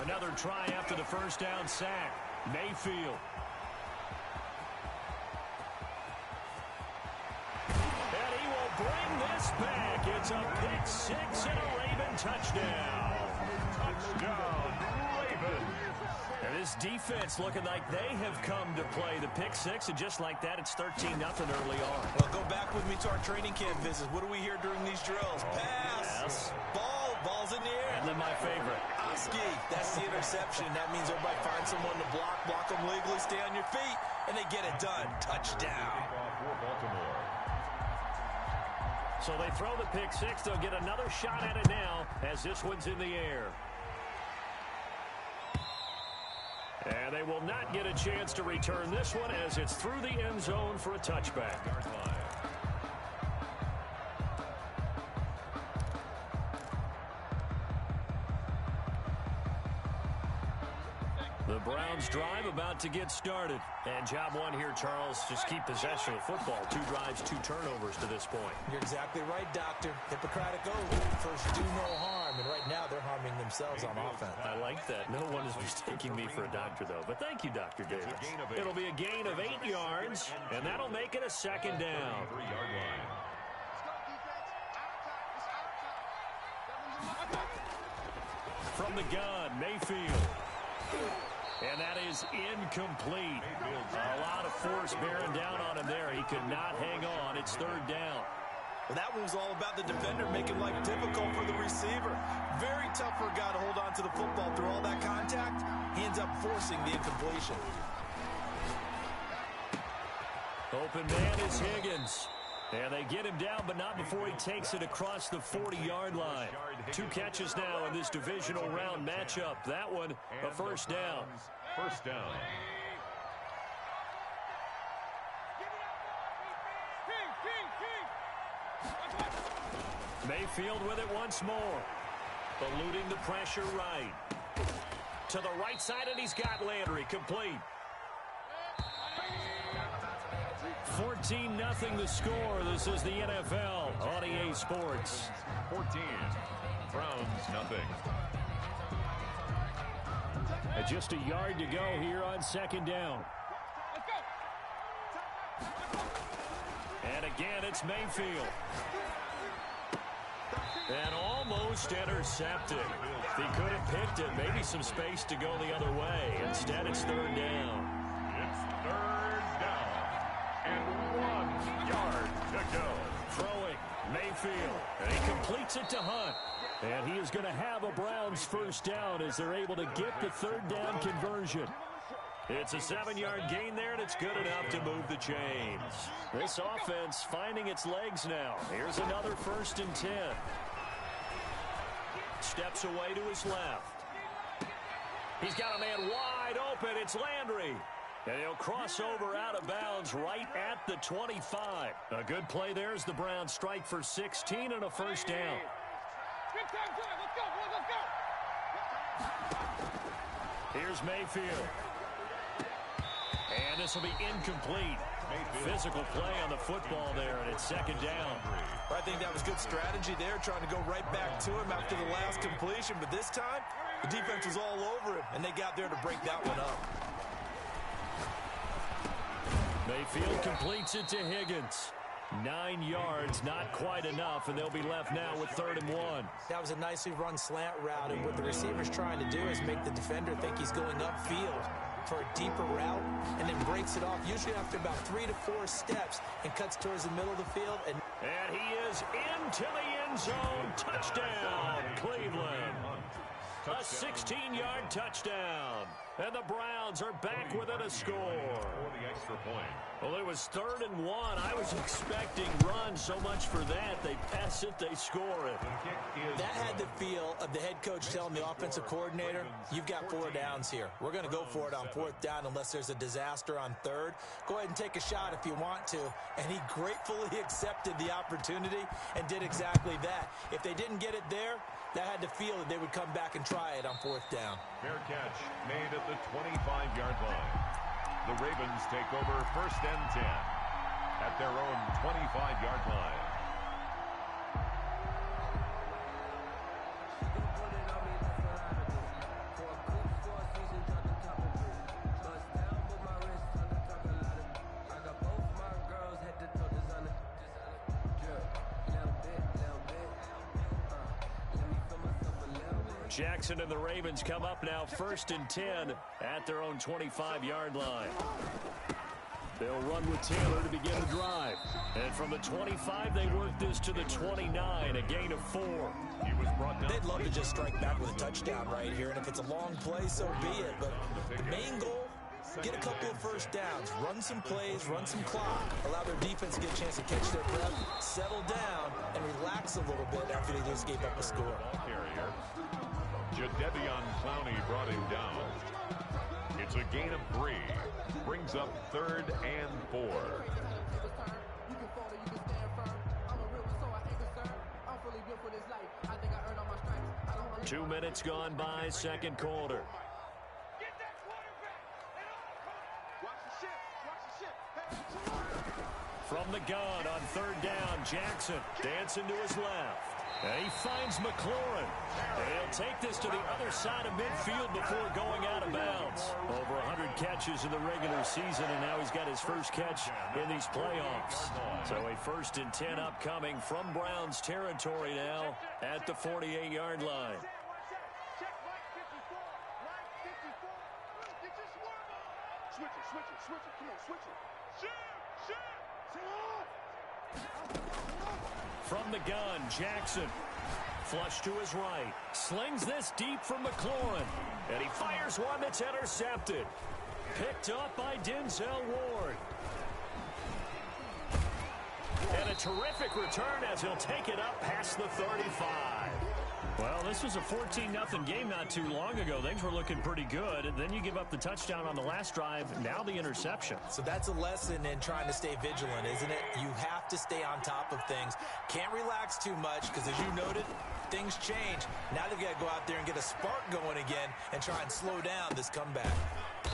Another try after the first down sack. Mayfield. Bring this back. It's a pick 6 and a Raven touchdown. Touchdown, Ravens. And this defense looking like they have come to play the pick 6, and just like that, it's 13-0 early on. Well, go back with me to our training camp visits. What do we hear during these drills? Pass. Yes. Ball's in the air. And then my favorite. Oski, that's the interception. That means everybody find someone to block them legally, stay on your feet, and they get it done. Touchdown. For Baltimore. So they throw the pick 6. They'll get another shot at it now as this one's in the air. And they will not get a chance to return this one as it's through the end zone for a touchback. The Browns drive about to get started. And job one here, Charles, just keep possession of the football. 2 drives, 2 turnovers to this point. You're exactly right, Doctor. Hippocratic oath. First, do no harm. And right now, they're harming themselves on offense. I like that. No one is mistaking me for a doctor, though. But thank you, Dr. Davis. It'll be a gain of 8 yards, and that'll make it a 2nd down. 3-yard line. From the gun, Mayfield. And that is incomplete. A lot of force bearing down on him there. He could not hang on. It's third down. Well, that one was all about the defender making life difficult for the receiver. Very tough for a guy to hold on to the football through all that contact. He ends up forcing the incompletion. Open man is Higgins. And they get him down, but not before he takes it across the 40-yard line. 2 catches now in this divisional round matchup. That one, a first down. First down. Mayfield with it once more. Eluding the pressure right. To the right side, and he's got Landry complete. 14-0 the score. This is the NFL on EA Sports. 14. Browns, nothing. Just a yard to go here on second down. And again, it's Mayfield. And almost intercepted. He could have picked it. Maybe some space to go the other way. Instead, it's third down. It's third down. And 1 yard to go. Throwing, Mayfield. And he completes it to Hunt. And he is going to have a Browns first down as they're able to get the third down conversion. It's a 7-yard gain there, and it's good enough to move the chains. This offense finding its legs now. Here's another 1st and 10. Steps away to his left. He's got a man wide open. It's Landry. And he'll cross over out of bounds right at the 25. A good play there as the Browns strike for 16 and a first down. Here's Mayfield. And this will be incomplete. Physical play on the football there, and it's second down. I think that was good strategy there, trying to go right back to him after the last completion. But this time, the defense was all over him, and they got there to break that one up. Mayfield completes it to Higgins. 9 yards, not quite enough, and they'll be left now with 3rd and 1. That was a nicely run slant route, and what the receiver's trying to do is make the defender think he's going upfield for a deeper route, and then breaks it off, usually after about 3 to 4 steps, and cuts towards the middle of the field. And he is into the end zone. Touchdown, Cleveland. A 16-yard touchdown. And the Browns are back within a score. For the extra point. Well, it was 3rd and 1. I was expecting runs. So much for that. They pass it, they score it. That had the feel of the head coach telling the offensive coordinator, you've got 4 downs here. We're going to go for it on 4th down unless there's a disaster on 3rd. Go ahead and take a shot if you want to. And he gratefully accepted the opportunity and did exactly that. If they didn't get it there, that had the feel that they would come back and try it on 4th down. Fair catch made at the 25-yard line. The Ravens take over 1st and 10 at their own 25-yard line. Jackson and the Ravens come up now 1st and 10 at their own 25-yard line. They'll run with Taylor to begin the drive. And from the 25, they work this to the 29, a gain of 4. He was brought down. They'd love to just strike back with a touchdown right here, and if it's a long play, so be it. But the main goal, get a couple of 1st downs, run some plays, run some clock, allow their defense to get a chance to catch their breath, settle down, and relax a little bit after they just gave up a score. Carrier. Jadeveon Clowney brought him down. It's a gain of 3. Brings up 3rd and 4. 2 minutes gone by, 2nd quarter. From the gun on 3rd down, Jackson dancing to his left. And he finds McLaurin. And he'll take this to the other side of midfield before going out of bounds. Over 100 catches in the regular season, and now he's got his first catch in these playoffs. So a 1st and 10 upcoming from Browns territory now at the 48-yard line. From the gun, Jackson. Flush to his right. Slings this deep from McLaurin. And he fires one that's intercepted. Picked up by Denzel Ward. And a terrific return as he'll take it up past the 35. Well, this was a 14-0 game not too long ago. Things were looking pretty good. And then you give up the touchdown on the last drive. Now the interception. So that's a lesson in trying to stay vigilant, isn't it? You have to stay on top of things. Can't relax too much because, as you noted, things change. Now they've got to go out there and get a spark going again and try and slow down this comeback.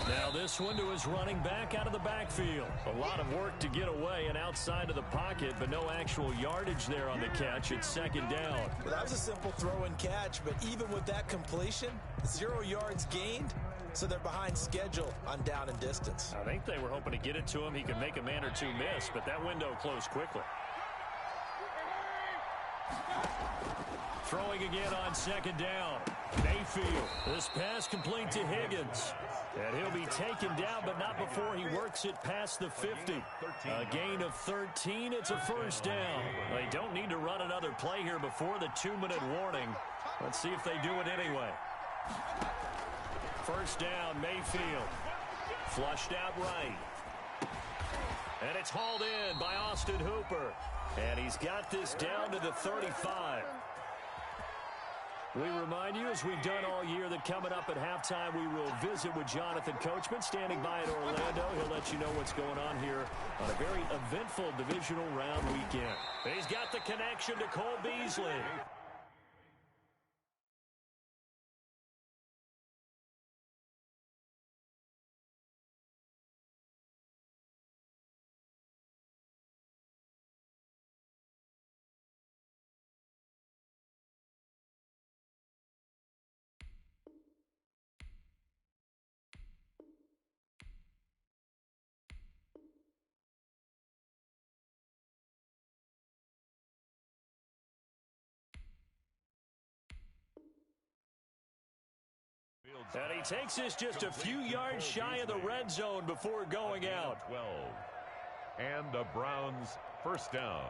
Now this one to his running back out of the backfield. A lot of work to get away and outside of the pocket, but no actual yardage there on the catch. It's second down. Well, that was a simple throw and catch, but even with that completion, 0 yards gained, so they're behind schedule on down and distance. I think they were hoping to get it to him. He could make a man or two miss, but that window closed quickly. Throwing again on second down. Mayfield. This pass complete to Higgins. And he'll be taken down, but not before he works it past the 50. A gain of 13. It's a first down. They don't need to run another play here before the 2-minute warning. Let's see if they do it anyway. First down, Mayfield. Flushed out right. And it's hauled in by Austin Hooper. And he's got this down to the 35. We remind you, as we've done all year, that coming up at halftime, we will visit with Jonathan Coachman, standing by at Orlando. He'll let you know what's going on here on a very eventful divisional round weekend. He's got the connection to Cole Beasley. And he takes this just a few yards shy of the red zone before going out. 12. And the Browns first down.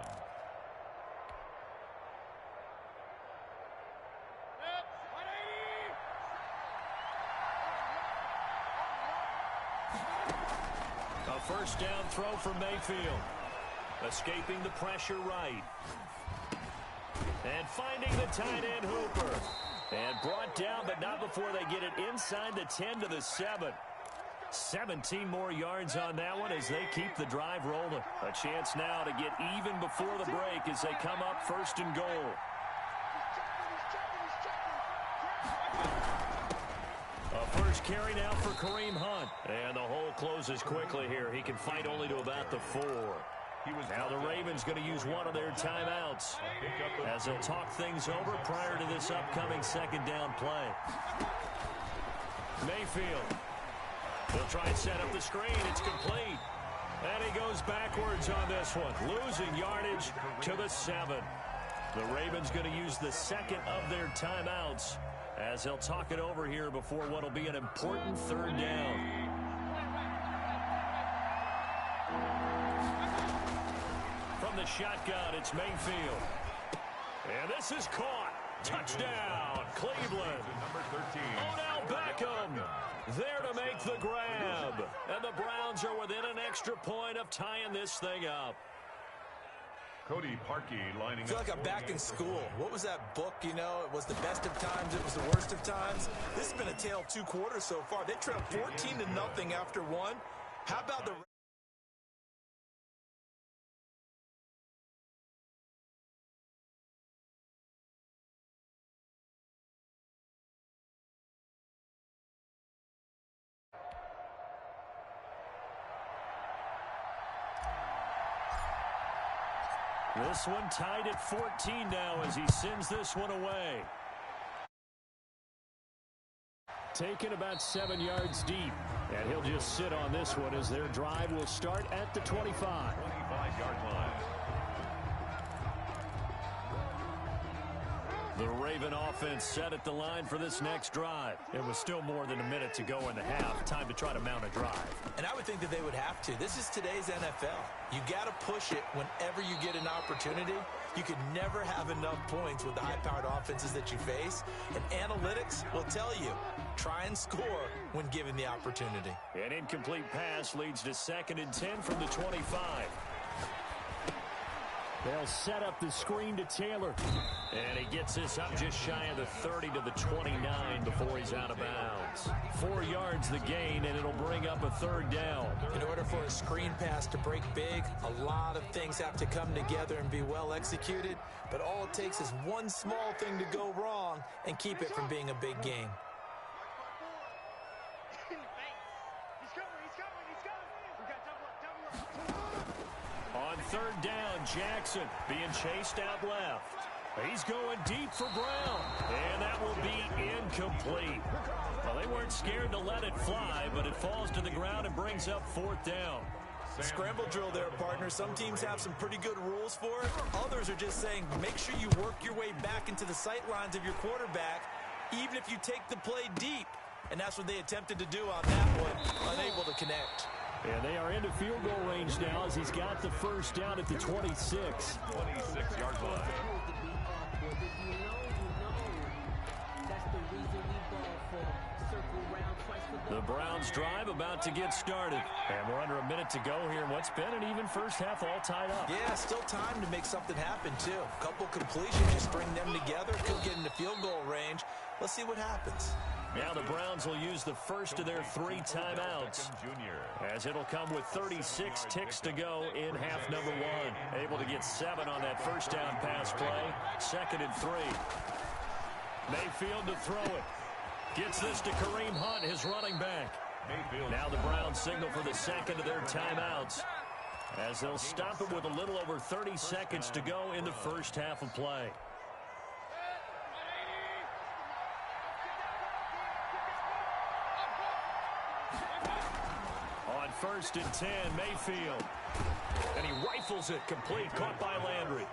A first down throw for Mayfield. Escaping the pressure right. And finding the tight end Hooper. And brought down, but not before they get it inside the 10 to the 7. 17 more yards on that one as they keep the drive rolling. A chance now to get even before the break as they come up first and goal. A first carry now for Kareem Hunt. And the hole closes quickly here. He can fight only to about the 4. Now the Ravens going to use one of their timeouts as they'll talk things over prior to this upcoming second down play. Mayfield. They'll try and set up the screen. It's complete. And he goes backwards on this one, losing yardage to the 7. The Ravens going to use the second of their timeouts as they'll talk it over here before what will be an important third down. The shotgun, it's Mayfield. And this is caught. Touchdown, Cleveland. Number 13. Odell Beckham there to make the grab. And the Browns are within an extra point of tying this thing up. Cody Parkey lining I feel up. like I'm back in school. What was that book, you know? It was the best of times. It was the worst of times. This has been a tale of 2 quarters so far. They trailed 14-0 after 1. How about the... This one tied at 14 now as he sends this one away. Taken about 7 yards deep. And he'll just sit on this one as their drive will start at the 25. 25-yard line. The Raven offense set at the line for this next drive. It was still more than a minute to go in the half. Time to try to mount a drive. And I would think that they would have to. This is today's NFL. You got to push it whenever you get an opportunity. You could never have enough points with the high-powered offenses that you face. And analytics will tell you, try and score when given the opportunity. An incomplete pass leads to 2nd and 10 from the 25. They'll set up the screen to Taylor. And he gets this up just shy of the 30 to the 29 before he's out of bounds. 4 yards the gain, and it'll bring up a 3rd down. In order for a screen pass to break big, a lot of things have to come together and be well executed. But all it takes is one small thing to go wrong and keep it from being a big game. On 3rd down, Jackson being chased out left. He's going deep for Brown, and that will be incomplete. Well, they weren't scared to let it fly, but it falls to the ground and brings up 4th down. Scramble drill there, partner. Some teams have some pretty good rules for it. Others are just saying, make sure you work your way back into the sight lines of your quarterback, even if you take the play deep. And that's what they attempted to do on that one, unable to connect. And they are into field goal range now as he's got the 1st down at the 26. 26-yard line. The Browns drive about to get started. And we're under a minute to go here in what's been an even first half, all tied up. Yeah, still time to make something happen, too. A couple completions, you string them together, could get into field goal range. Let's see what happens. Now the Browns will use the first of their 3 timeouts, as it'll come with 36 ticks to go in half number 1. Able to get 7 on that 1st down pass play. 2nd and 3. Mayfield to throw it. Gets this to Kareem Hunt, his running back. Now the Browns signal for the 2nd of their timeouts, as they'll stop it with a little over 30 seconds to go in the first half of play. On 1st and 10, Mayfield. And he rifles it complete, caught by Landry.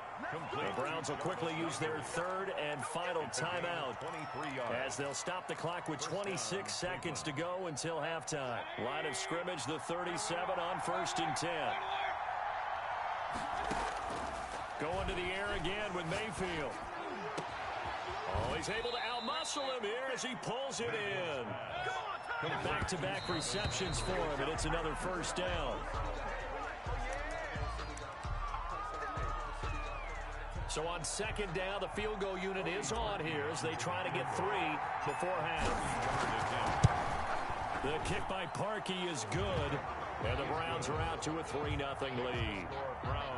The Browns will quickly use their 3rd and final timeout, as they'll stop the clock with 26 seconds to go until halftime. Line of scrimmage, the 37 on 1st and 10. Going to the air again with Mayfield. Oh, he's able to outmuscle him here as he pulls it in. Back-to-back receptions for him, and it's another 1st down. So on 2nd down, the field goal unit is on here as they try to get 3 before half. The kick by Parkey is good, and the Browns are out to a 3-0 lead.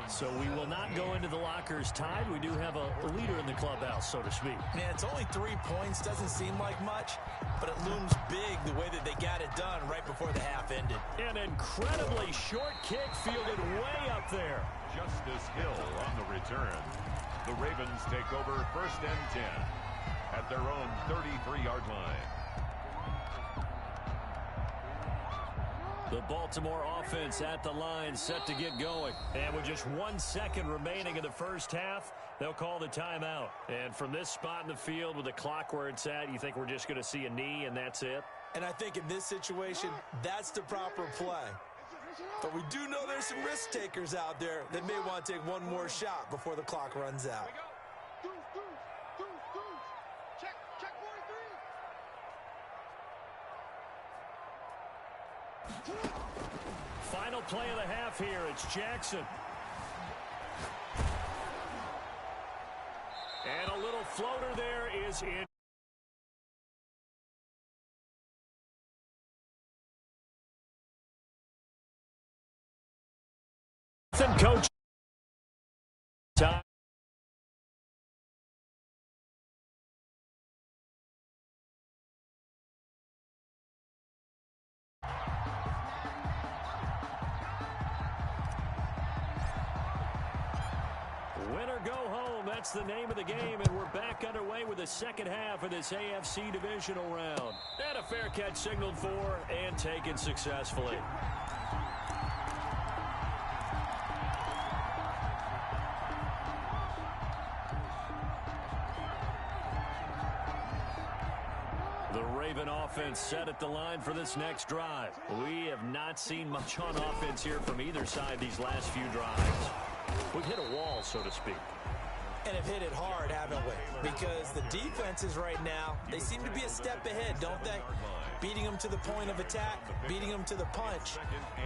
So we will not go into the lockers tied. We do have a leader in the clubhouse, so to speak. Man, it's only 3 points. Doesn't seem like much, but it looms big the way that they got it done right before the half ended. An incredibly short kick fielded way up there. Justice Hill on the return. The Ravens take over 1st and 10 at their own 33-yard line. The Baltimore offense at the line, set to get going. And with just 1 second remaining in the first half, they'll call the timeout. And from this spot in the field with the clock where it's at, you think we're just going to see a knee and that's it? And I think in this situation, that's the proper play. But we do know there's some risk takers out there that may want to take one more shot before the clock runs out. Final play of the half here. It's Jackson. And a little floater there is in. Coach. Win or go home, that's the name of the game, and we're back underway with the second half of this AFC divisional round. And a fair catch signaled for and taken successfully. The Raven offense set at the line for this next drive. We have not seen much on offense here from either side these last few drives. We've hit a wall, so to speak. And have hit it hard, haven't we? Because the defenses right now, they seem to be a step ahead, don't they? Beating them to the point of attack, beating them to the punch.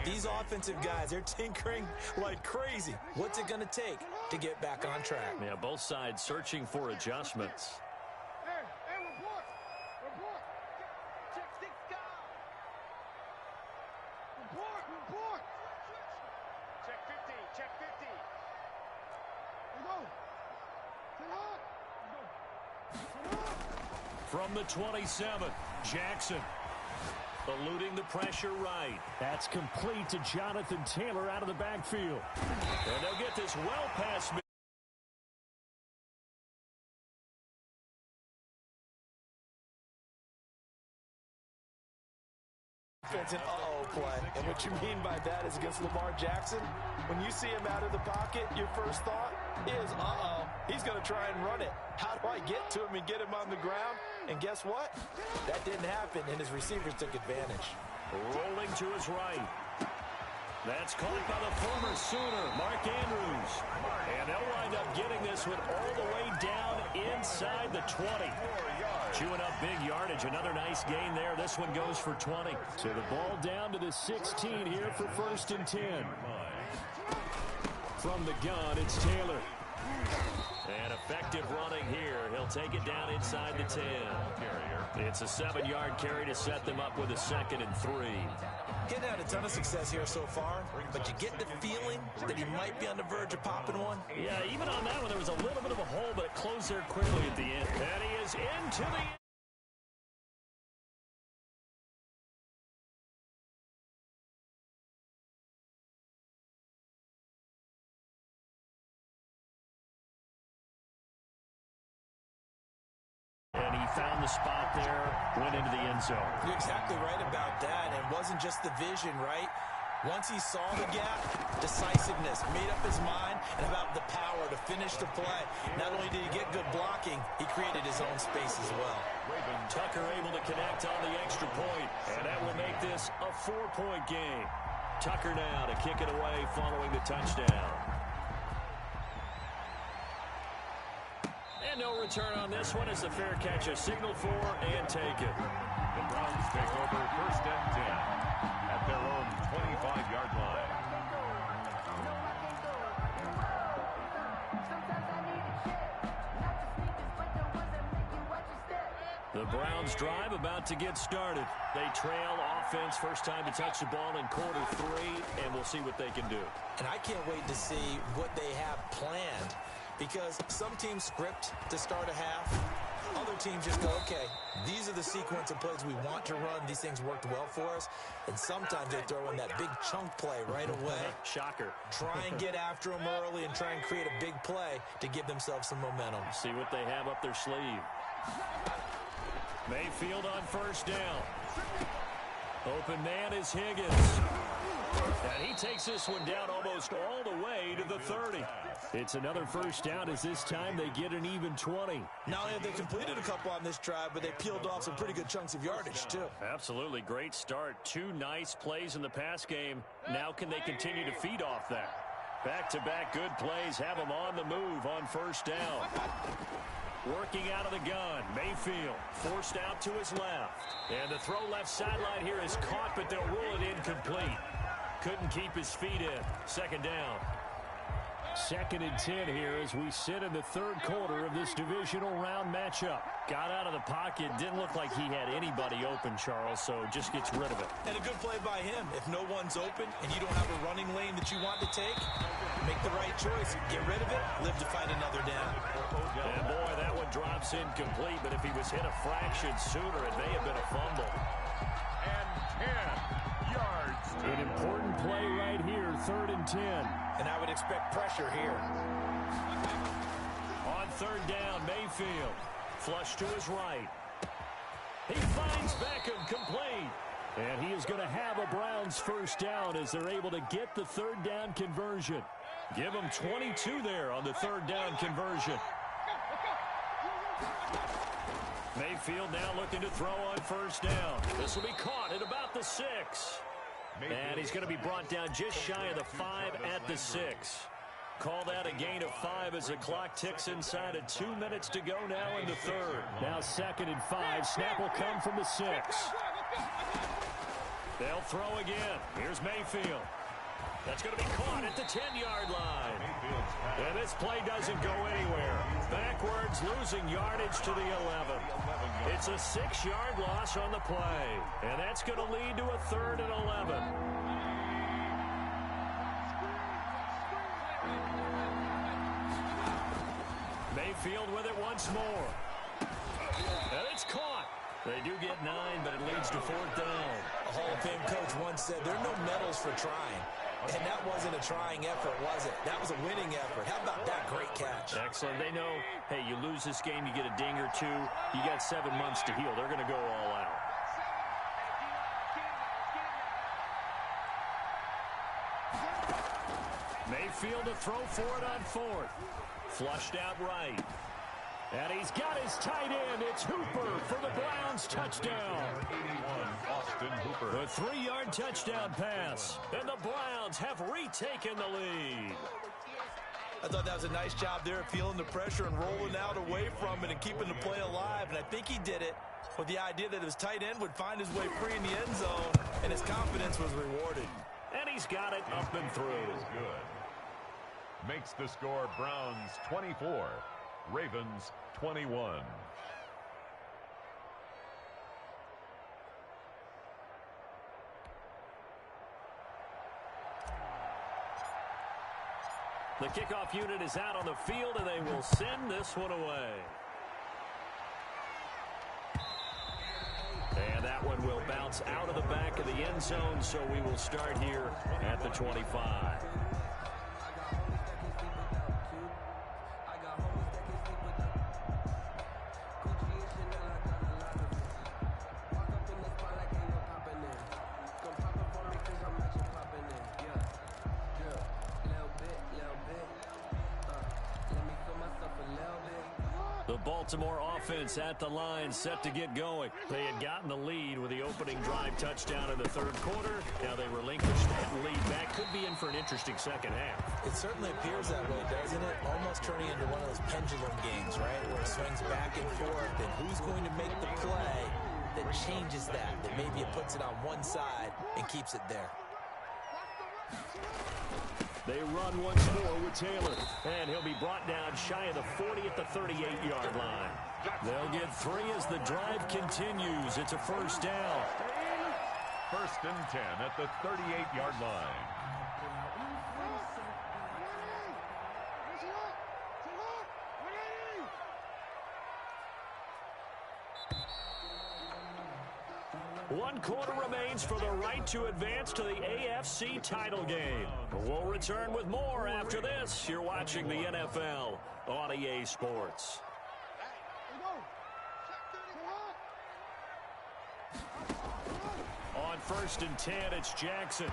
These offensive guys, they're tinkering like crazy. What's it going to take to get back on track? Yeah, both sides searching for adjustments. Hey, report. Check 6 guys. Report. Check 50. Go. From the 27, Jackson eluding the pressure right. That's complete to Jonathan Taylor out of the backfield. And they'll get this well past me. It's an uh-oh play. And what you mean by that is against Lamar Jackson, when you see him out of the pocket, your first thought is, uh-oh, he's going to try and run it. How do I get to him and get him on the ground? And guess what? That didn't happen, and his receivers took advantage. Rolling to his right. That's caught by the former Sooner, Mark Andrews. And they'll wind up getting this one all the way down inside the 20. Chewing up big yardage. Another nice gain there. This one goes for 20. So the ball down to the 16 here for 1st and 10. From the gun, it's Taylor. And effective running here. He'll take it down inside the 10. It's a 7-yard carry to set them up with a 2nd and 3. Getting had a ton of success here so far, but you get the feeling that he might be on the verge of popping one. Yeah, even on that one, there was a little bit of a hole, but it closed there quickly at the end. And he is into the... And he found the spot there, went into the end zone. You're exactly right about that. And it wasn't just the vision, right? Once he saw the gap, decisiveness, made up his mind, and about the power to finish the play. Not only did he get good blocking, he created his own space as well. Tucker able to connect on the extra point, and that will make this a 4-point game. Tucker now to kick it away following the touchdown. And no return on this one as the fair catch is signaled for and taken. The Browns take over 1st and 10 at their own 25-yard line. The Browns drive about to get started. They trail offense, first time to touch the ball in quarter 3, and we'll see what they can do. And I can't wait to see what they have planned, because some teams script to start a half. Other teams just go, okay, these are the sequence of plays we want to run. These things worked well for us. And sometimes they throw in that big chunk play right away. Shocker. Try and get after them early and try and create a big play to give themselves some momentum. See what they have up their sleeve. Mayfield on 1st down. Open man is Higgins. And he takes this one down almost all the way to the 30. It's another 1st down as this time they get an even 20. Not only have they completed a couple on this drive, but they peeled off some pretty good chunks of yardage, too. Absolutely. Great start. 2 nice plays in the pass game. Now can they continue to feed off that? Back-to-back good plays have them on the move on 1st down. Working out of the gun. Mayfield forced out to his left. And the throw left sideline here is caught, but they'll rule it incomplete. Couldn't keep his feet in. 2nd down. 2nd and 10 here as we sit in the 3rd quarter of this divisional round matchup. Got out of the pocket. Didn't look like he had anybody open, Charles, so just gets rid of it. And a good play by him. If no one's open and you don't have a running lane that you want to take, make the right choice. Get rid of it. Live to fight another down. And boy, that one drops incomplete, but if he was hit a fraction sooner, it may have been a fumble. And 10 yards. An important play right here, 3rd and 10. And I would expect pressure here. On 3rd down, Mayfield. Flush to his right. He finds Beckham complete. And he is going to have a Browns 1st down as they're able to get the 3rd down conversion. Give them 22 there on the 3rd down conversion. Mayfield now looking to throw on first down. This will be caught at about the 6. And he's going to be brought down just shy of the 5 at the 6. Call that a gain of 5 as the clock ticks inside of 2 minutes to go now in the third. Now 2nd and 5. Snap will come from the 6. They'll throw again. Here's Mayfield. That's going to be caught at the 10-yard line. And this play doesn't go anywhere. Backwards, losing yardage to the 11. It's a 6-yard loss on the play. And that's going to lead to a 3rd and 11. Mayfield with it once more. And it's caught. They do get 9, but it leads to 4th down. A Hall of Fame coach once said, there are no medals for trying. And that wasn't a trying effort, was it? That was a winning effort. How about that great catch? Excellent. They know, hey, you lose this game, you get a ding or 2. You got 7 months to heal. They're going to go all out. Mayfield to throw for it on 4th. Flushed out right. And he's got his tight end. It's Hooper for the Browns touchdown. 81, Austin Hooper. A 3-yard touchdown pass. And the Browns have retaken the lead. I thought that was a nice job there of feeling the pressure and rolling out away from it and keeping the play alive. And I think he did it with the idea that his tight end would find his way free in the end zone, and his confidence was rewarded. And he's got it up and through. Good. Makes the score Browns 24, Ravens 21. The kickoff unit is out on the field, and they will send this one away. And that one will bounce out of the back of the end zone, so we will start here at the 25. Baltimore offense at the line, set to get going. They had gotten the lead with the opening drive touchdown in the third quarter. Now they relinquished that lead. That could be in for an interesting second half. It certainly appears that way, doesn't it? Almost turning into one of those pendulum games, right? Where it swings back and forth, and who's going to make the play that changes that maybe it puts it on one side and keeps it there. They run once more with Taylor, and he'll be brought down shy of the 40 at the 38-yard line. They'll get 3 as the drive continues. It's a first down. 1st and 10 at the 38-yard line. One quarter remains for the right to advance to the AFC title game. We'll return with more after this. You're watching the NFL on EA Sports. On 1st and 10, it's Jackson.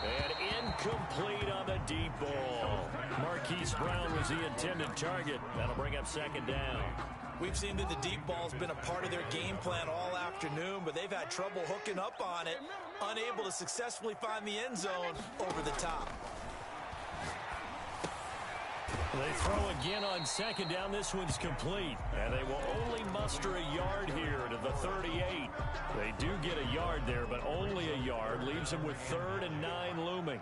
And incomplete on the deep ball. Marquise Brown was the intended target. That'll bring up 2nd down. We've seen that the deep ball's been a part of their game plan all afternoon, but they've had trouble hooking up on it, unable to successfully find the end zone over the top. They throw again on 2nd down. This one's complete, and they will only muster a yard here to the 38. They do get a yard there, but only a yard. Leaves them with 3rd and 9 looming.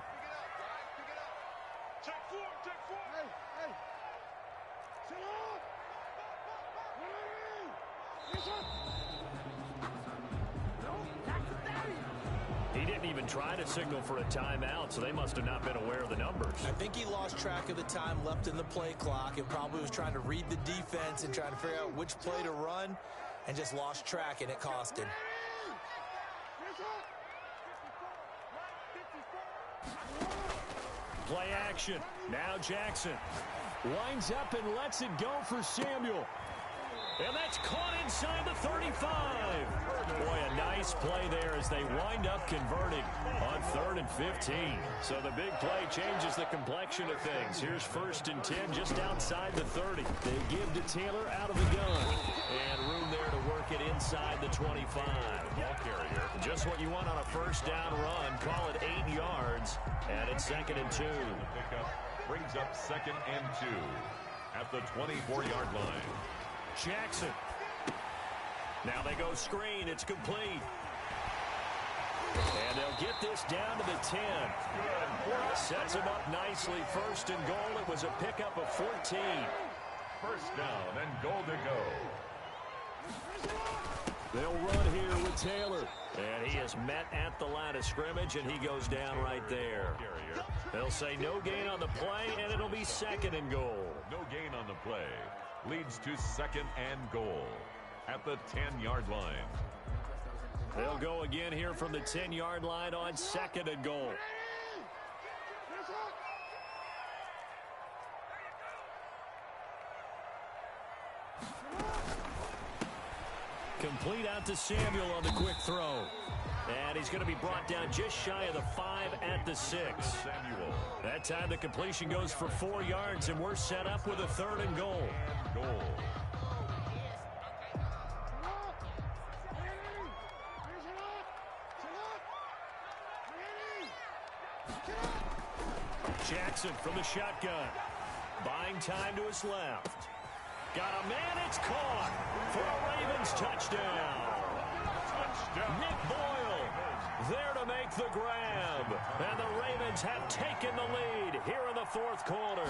He didn't even try to signal for a timeout, so they must have not been aware of the numbers. I think he lost track of the time left in the play clock and probably was trying to read the defense and trying to figure out which play to run and just lost track, and it cost him. Play action. Now Jackson winds up and lets it go for Samuel. And that's caught inside the 35. Boy, a nice play there as they wind up converting on 3rd and 15. So the big play changes the complexion of things. Here's 1st and 10 just outside the 30. They give to Taylor out of the gun. And room there to work it inside the 25. Ball carrier. Just what you want on a 1st down run. Call it 8 yards. And it's 2nd and 2. Pickup brings up 2nd and 2 at the 24-yard line. Jackson. Now they go screen. It's complete. And they'll get this down to the 10. Sets him up nicely. 1st and goal. It was a pickup of 14. 1st down and goal to go. They'll run here with Taylor. And he is met at the line of scrimmage, and he goes down right there. They'll say no gain on the play, and it'll be 2nd and goal. No gain on the play. Leads to 2nd and goal at the 10-yard line. They'll go again here from the 10-yard line on 2nd and goal. Complete out to Samuel on the quick throw. And he's going to be brought down just shy of the 5 at the 6. Samuel. That time the completion goes for 4 yards, and we're set up with a 3rd and goal. Jackson from the shotgun. Buying time to his left. Got a man, it's caught for a Ravens touchdown. Nick Boyle there to make the grab. And the Ravens have taken the lead here in the 4th quarter.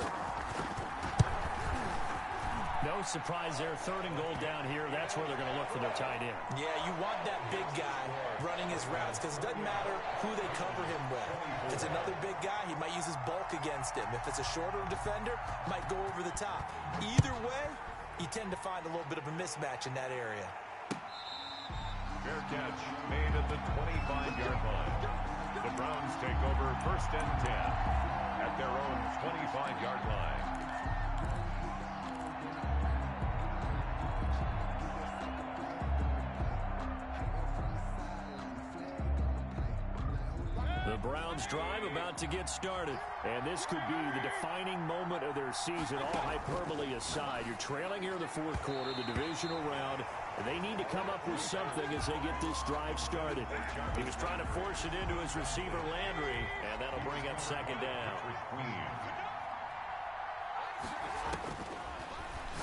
No surprise there. 3rd and goal down here. That's where they're going to look for their tight end. Yeah, you want that big guy running his routes because it doesn't matter who they cover him with. If it's another big guy, he might use his bulk against him. If it's a shorter defender, might go over the top. Either way, you tend to find a little bit of a mismatch in that area. Fair catch made at the 25-yard line. The Browns take over 1st and 10 at their own 25-yard line. The Browns drive about to get started. And this could be the defining moment of their season, all hyperbole aside. You're trailing here in the 4th quarter, the divisional round. And they need to come up with something as they get this drive started. He was trying to force it into his receiver, Landry, and that'll bring up 2nd down.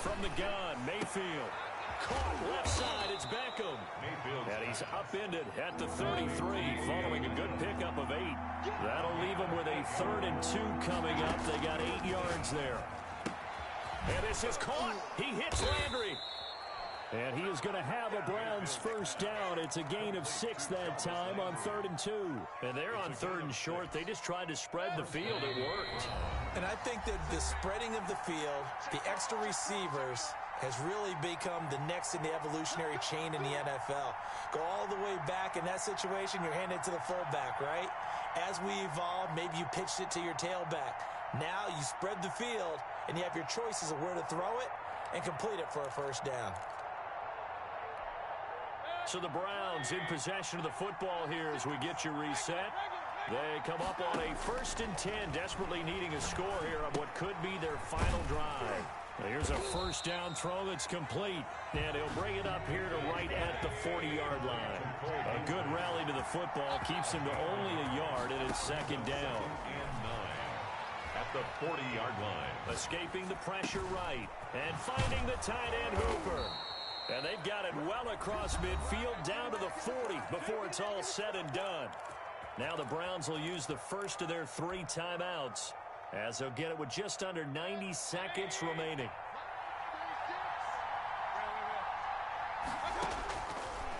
From the gun, Mayfield. Caught left side, it's Beckham. And he's upended at the 33 following a good pickup of 8. That'll leave him with a 3rd and 2 coming up. They got 8 yards there. And this is caught. He hits Landry. And he is going to have a Browns 1st down. It's a gain of 6 that time on 3rd and 2. And they're on 3rd and short. They just tried to spread the field. It worked. And I think that the spreading of the field, the extra receivers, has really become the next in the evolutionary chain in the NFL. Go all the way back in that situation, you're handed to the fullback, right? As we evolved, maybe you pitched it to your tailback. Now you spread the field, and you have your choices of where to throw it and complete it for a 1st down. So the Browns in possession of the football here as we get you reset. They come up on a 1st and 10, desperately needing a score here on what could be their final drive. Here's a 1st down throw that's complete, and he'll bring it up here to right at the 40-yard line. A good rally to the football keeps him to only a yard, and it's 2nd down. And 9 at the 40-yard line. Escaping the pressure right, and finding the tight end Hooper. And they've got it well across midfield down to the 40 before it's all said and done. Now the Browns will use the first of their 3 timeouts, as they'll get it with just under 90 seconds remaining.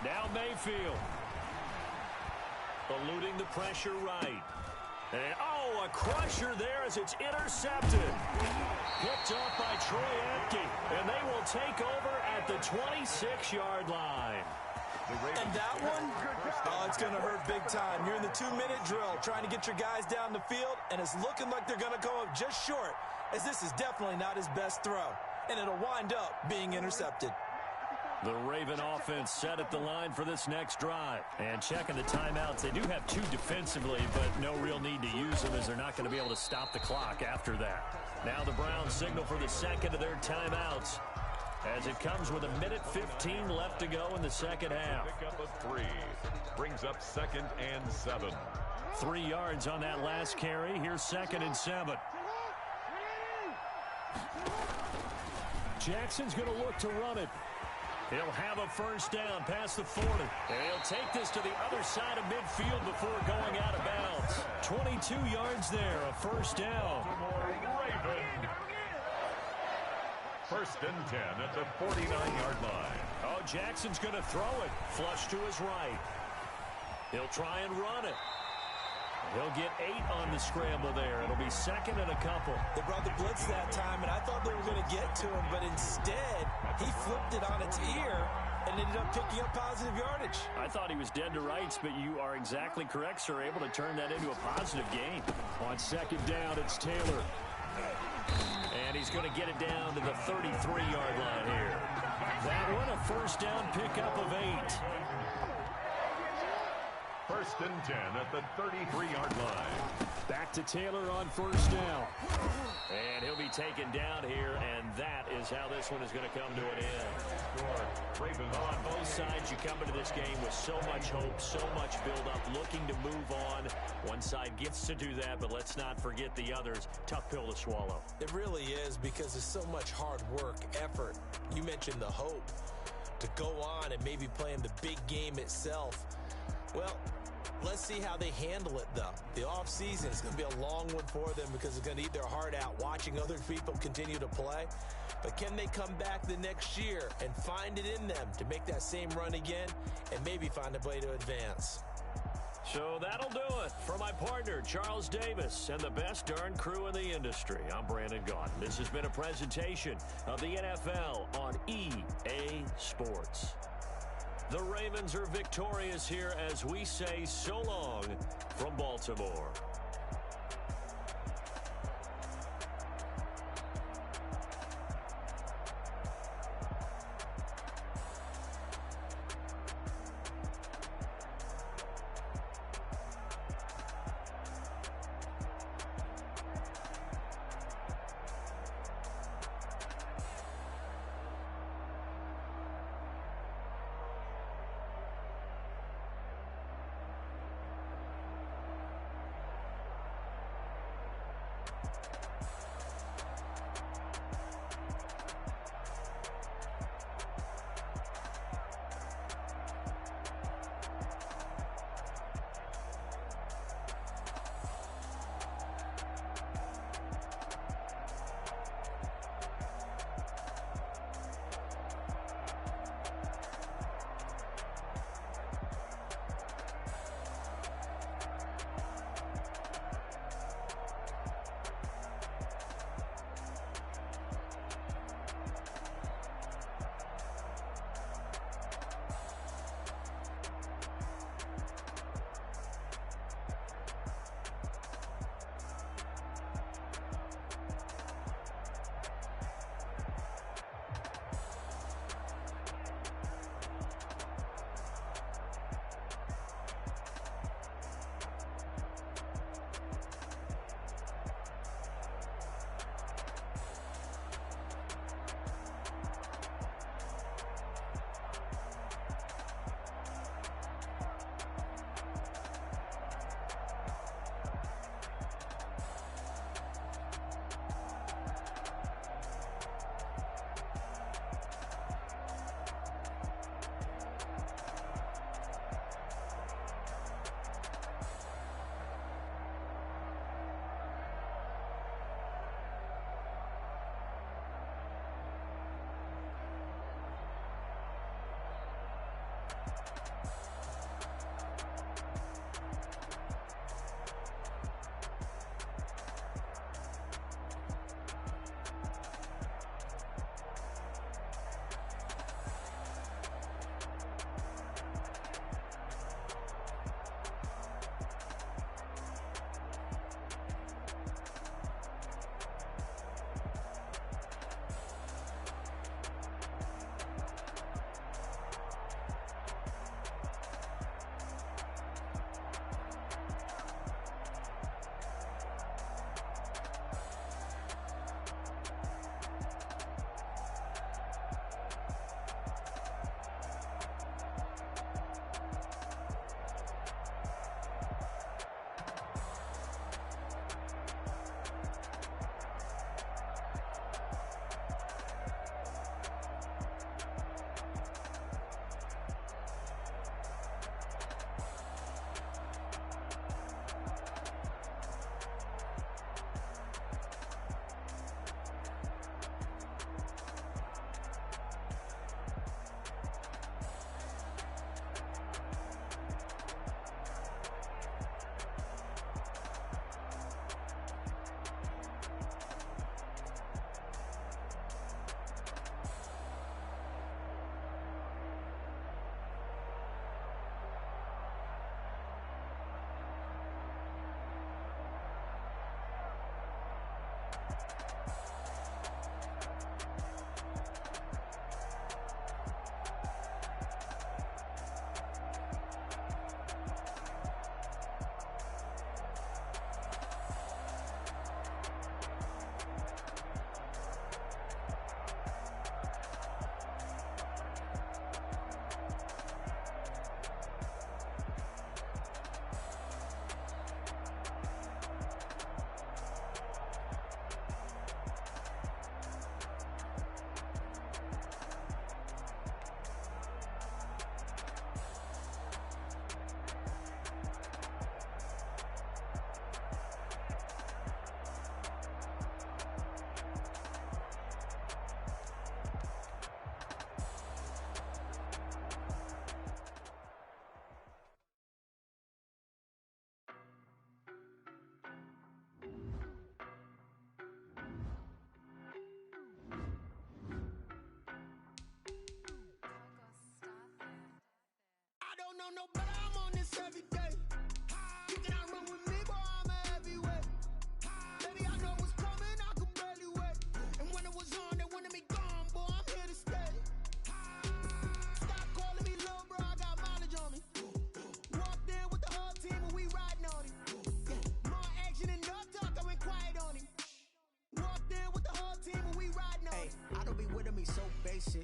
Now Mayfield. Eluding the pressure right. And, oh, a crusher there as it's intercepted. Picked off by Troy Apke. And they will take over at the 26-yard line. And that one, oh, it's going to hurt big time. You're in the 2-minute drill trying to get your guys down the field, and it's looking like they're going to come up just short, as this is definitely not his best throw. And it'll wind up being intercepted. The Raven offense set at the line for this next drive. And checking the timeouts, they do have 2 defensively, but no real need to use them as they're not going to be able to stop the clock after that. Now the Browns signal for the second of their timeouts as it comes with 1:15 left to go in the second half. Pick up a 3. Brings up 2nd and 7. 3 yards on that last carry. Here's 2nd and 7. Jackson's going to look to run it. He'll have a first down past the 40. And he'll take this to the other side of midfield before going out of bounds. 22 yards there, a first down. Raven. 1st and 10 at the 49-yard line. Oh, Jackson's going to throw it. Flush to his right. He'll try and run it. He'll get 8 on the scramble there. It'll be 2nd and a couple. They brought the blitz that time, and I thought they were going to get to him, but instead, he flipped it on its ear and ended up picking up positive yardage. I thought he was dead to rights, but you are exactly correct, sir. Able to turn that into a positive gain. On 2nd down, it's Taylor. And he's going to get it down to the 33-yard line here. That one, a first down pickup of 8. 1st and 10 at the 33-yard line. Back to Taylor on first down. And he'll be taken down here, and that is how this one is going to come to an end. On both sides, you come into this game with so much hope, so much build-up, looking to move on. One side gets to do that, but let's not forget the others. Tough pill to swallow. It really is, because there's so much hard work, effort. You mentioned the hope to go on and maybe play in the big game itself. Well, let's see how they handle it, though. The offseason is going to be a long one for them because they're going to eat their heart out watching other people continue to play. But can they come back the next year and find it in them to make that same run again and maybe find a way to advance? So that'll do it for my partner, Charles Davis, and the best darn crew in the industry. I'm Brandon Gaudin. This has been a presentation of the NFL on EA Sports. The Ravens are victorious here as we say so long from Baltimore.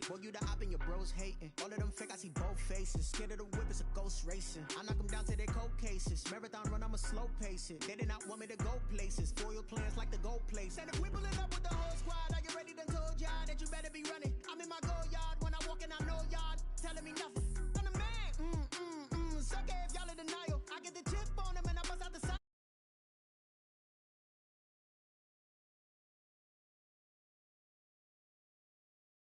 Boy, you the op and your bros hating. All of them fake, I see both faces. Scared of the whip, it's a ghost racing. I knock them down to their cold cases. Marathon run, I'ma slow pace it. They did not want me to go places. Foil plans like the gold place. And if we pulling up with the whole squad, are you ready?